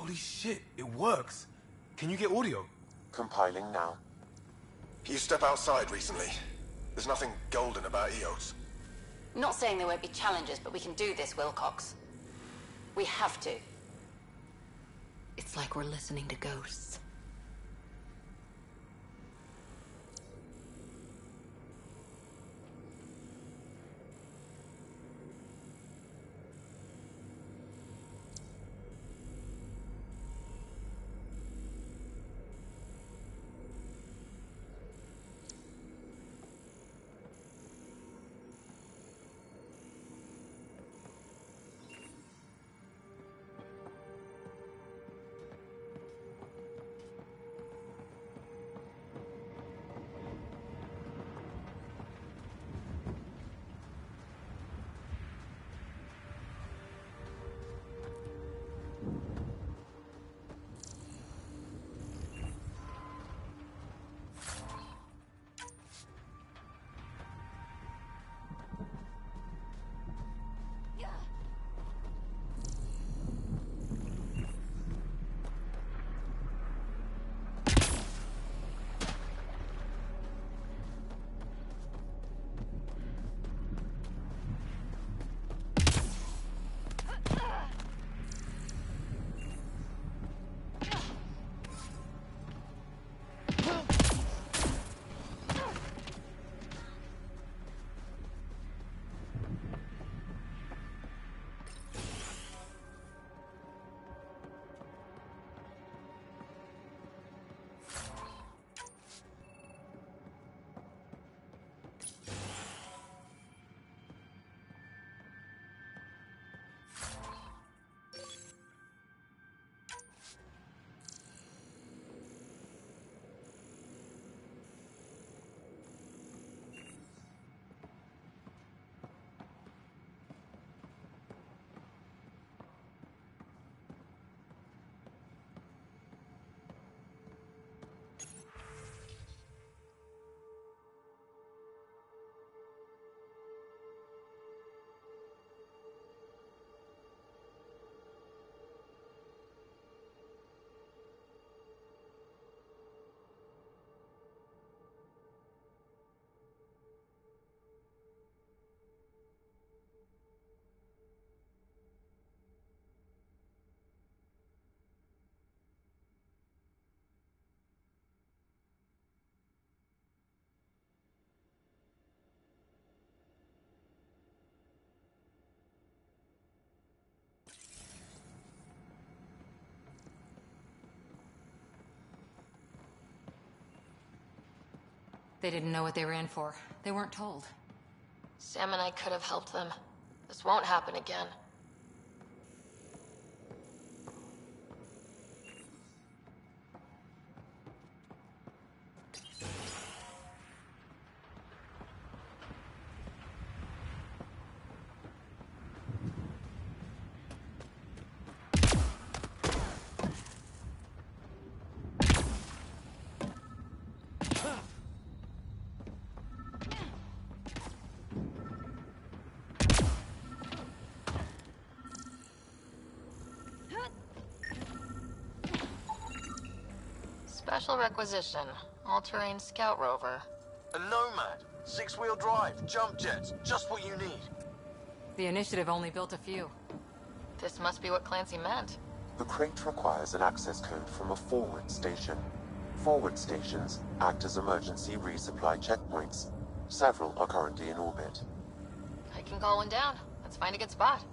Holy shit, it works. Can you get audio? Compiling now. You step outside recently. There's nothing golden about Eos. Not saying there won't be challenges, but we can do this, Wilcox. We have to. It's like we're listening to ghosts. They didn't know what they were in for. They weren't told. Sam and I could have helped them. This won't happen again. Special requisition. All-terrain scout rover. A Nomad. 6-wheel drive, jump jets, just what you need. The initiative only built a few. This must be what Clancy meant. The crate requires an access code from a forward station. Forward stations act as emergency resupply checkpoints. Several are currently in orbit. I can call one down. Let's find a good spot.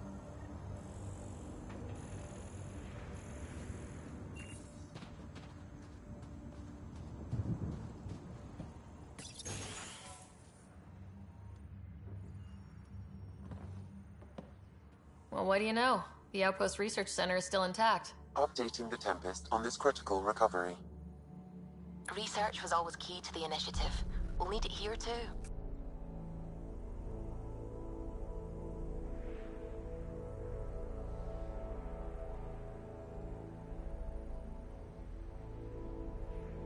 Well, what do you know? The Outpost Research Center is still intact. Updating the Tempest on this critical recovery. Research was always key to the initiative. We'll need it here too.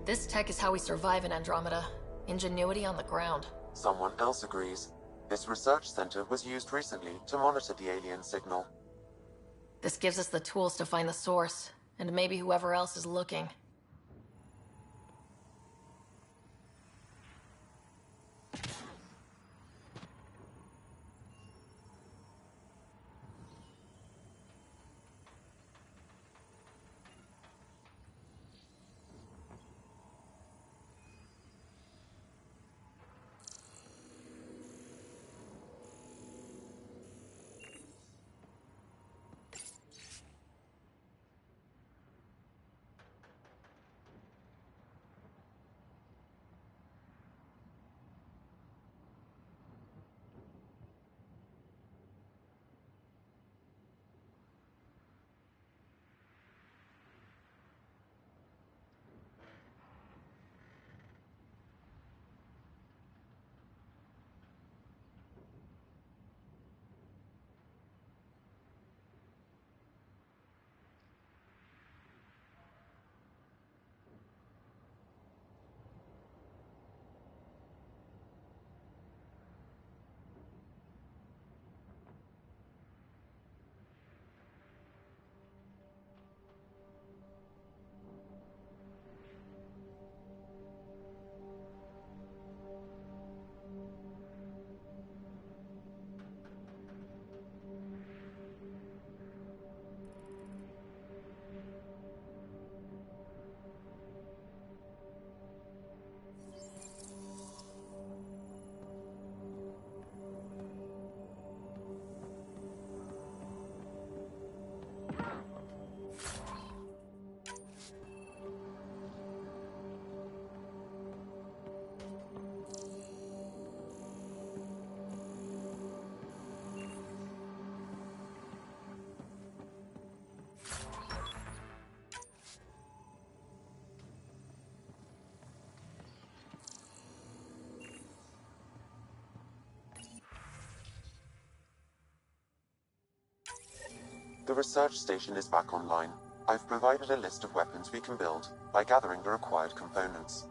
This tech is how we survive in Andromeda. Ingenuity on the ground. Someone else agrees. This research center was used recently to monitor the alien signal. This gives us the tools to find the source, and maybe whoever else is looking. The research station is back online. I've provided a list of weapons we can build by gathering the required components.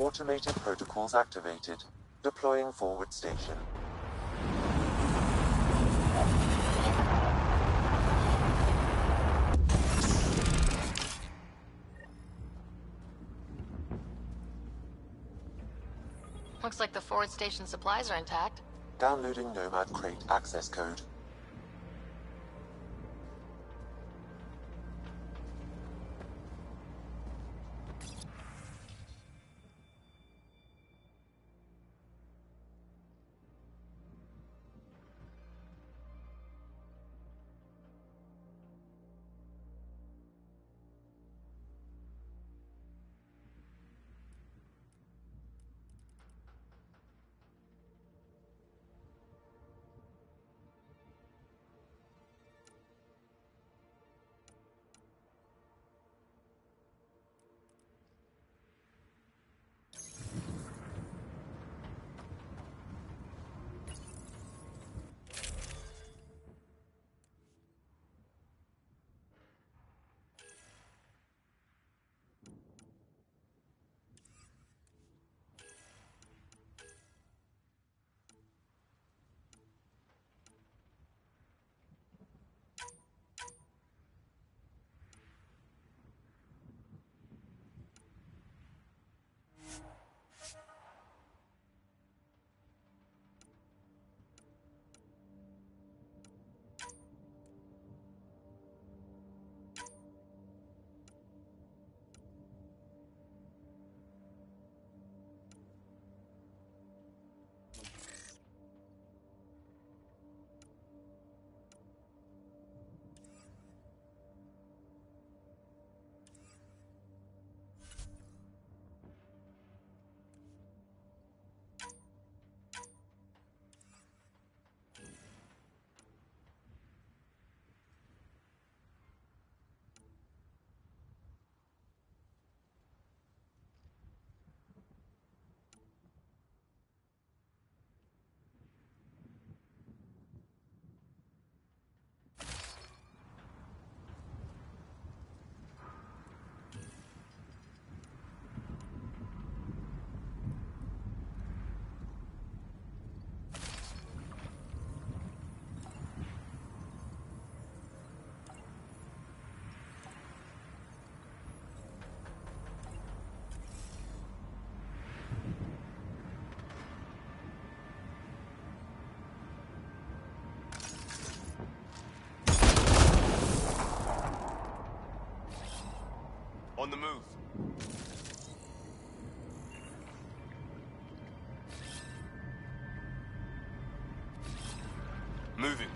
Automated protocols activated. Deploying forward station. Looks like the forward station supplies are intact. Downloading Nomad Crate access code. On the move. Moving.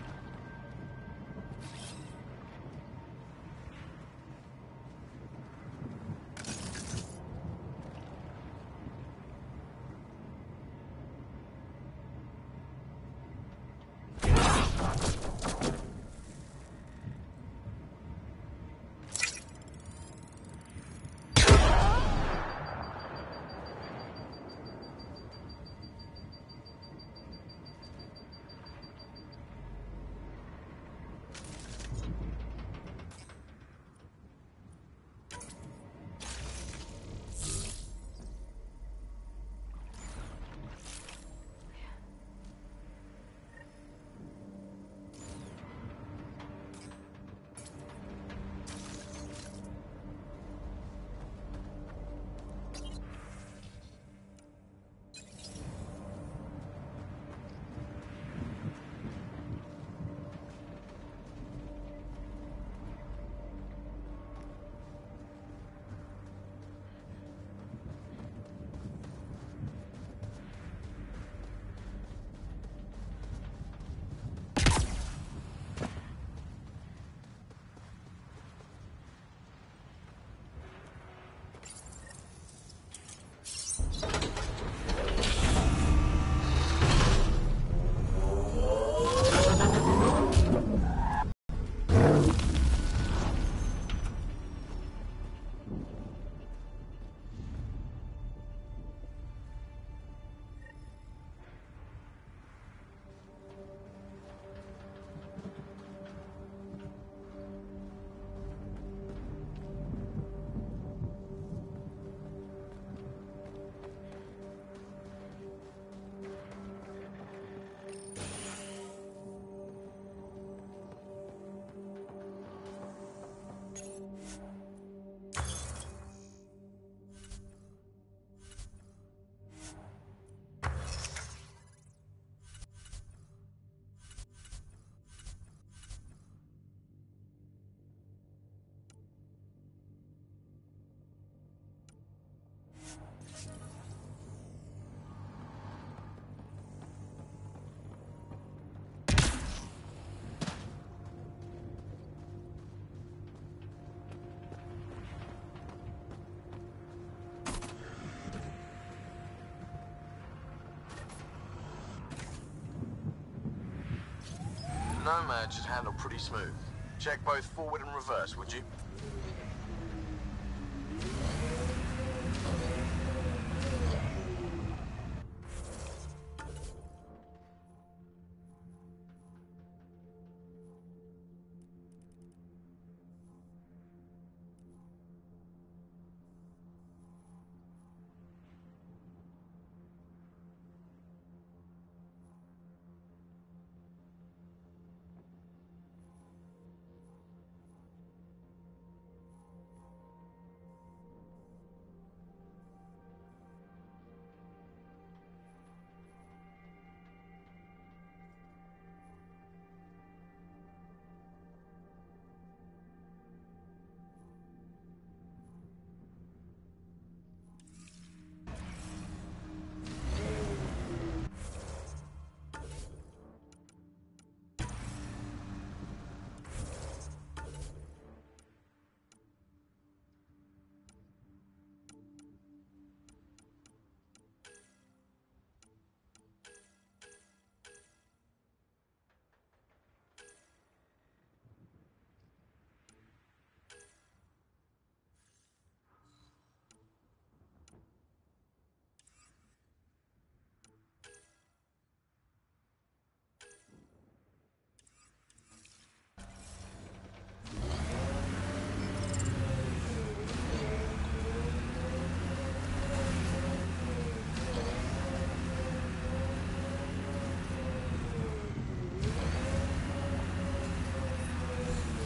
Nomad should handle pretty smooth. Check both forward and reverse, would you?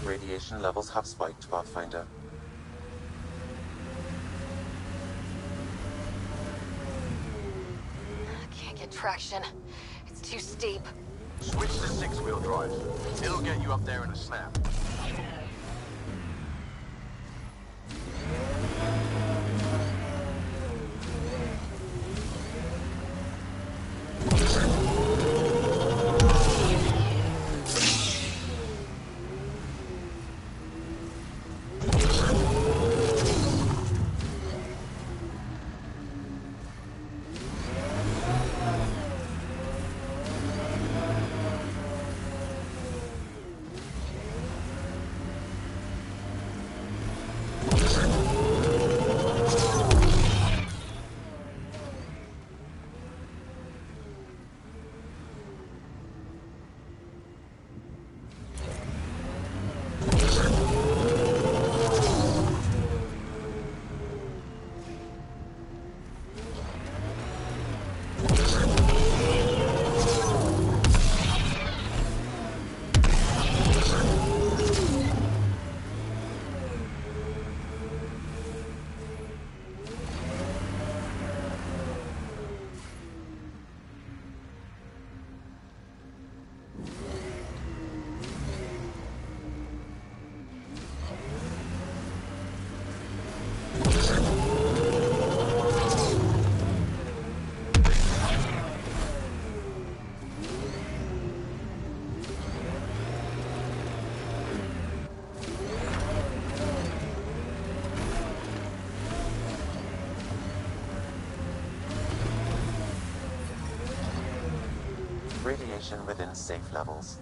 Radiation levels have spiked, Pathfinder. Can't get traction. It's too steep. Switch to six-wheel drive. It'll get you up there in a snap. Radiation within safe levels.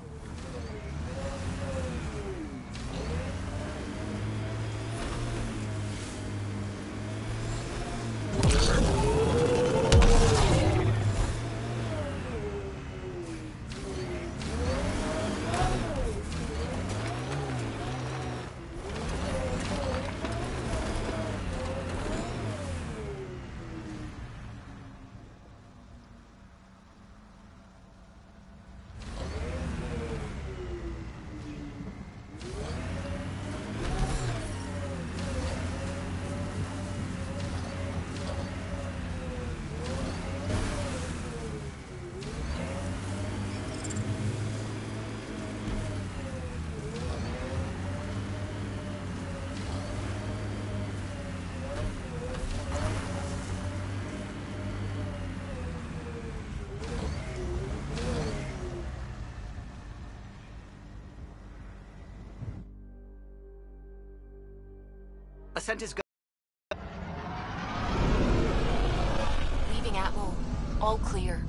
Ascent is Leaving Atmo. All clear.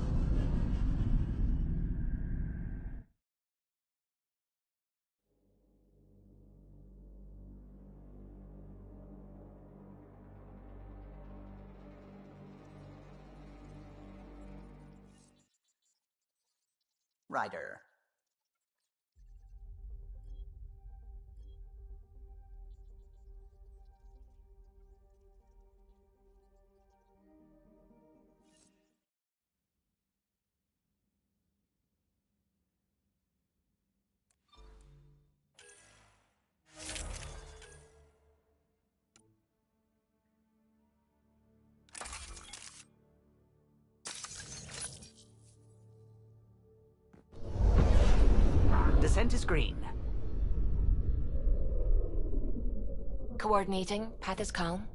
Ryder. Descent is green. Coordinating. Path is calm.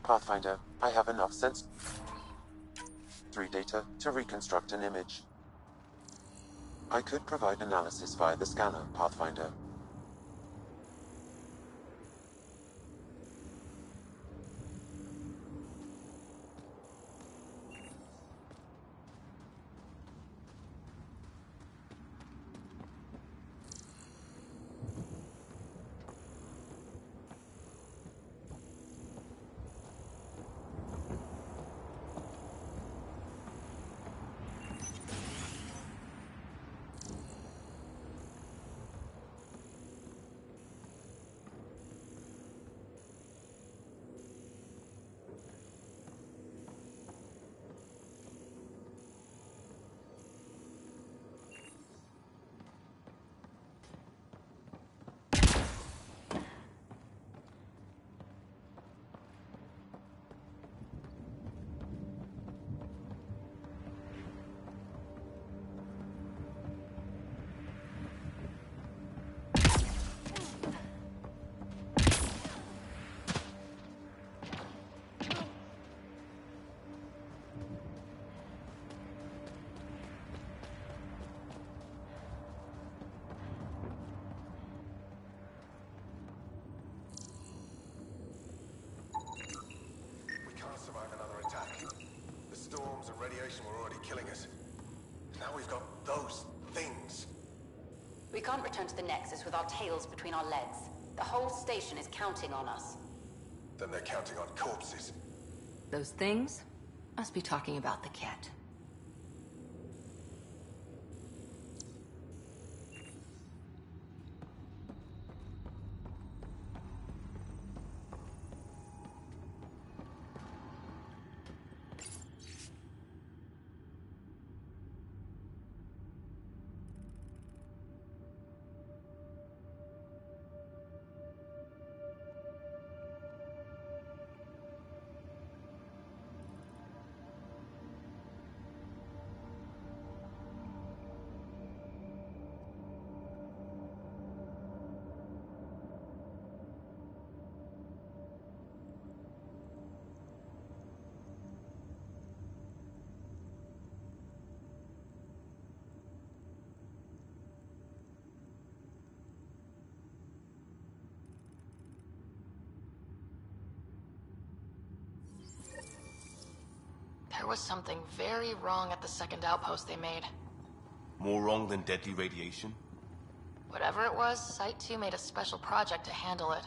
Pathfinder, I have enough sense 3 data to reconstruct an image. I could provide analysis via the scanner, Pathfinder. Radiation were already killing us. Now we've got those things. We can't return to the Nexus with our tails between our legs. The whole station is counting on us. Then they're counting on corpses. Those things must be talking about the cat. There was something very wrong at the second outpost they made. More wrong than deadly radiation? Whatever it was, Site 2 made a special project to handle it.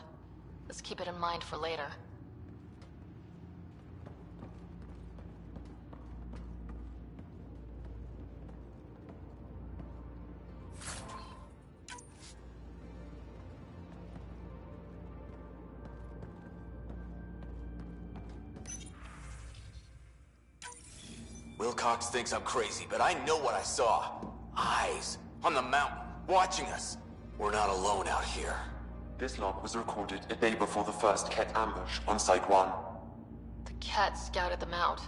Let's keep it in mind for later. Wilcox thinks I'm crazy, but I know what I saw. Eyes on the mountain, watching us. We're not alone out here. This log was recorded a day before the first Ket ambush on Site 1. The Ket scouted them out.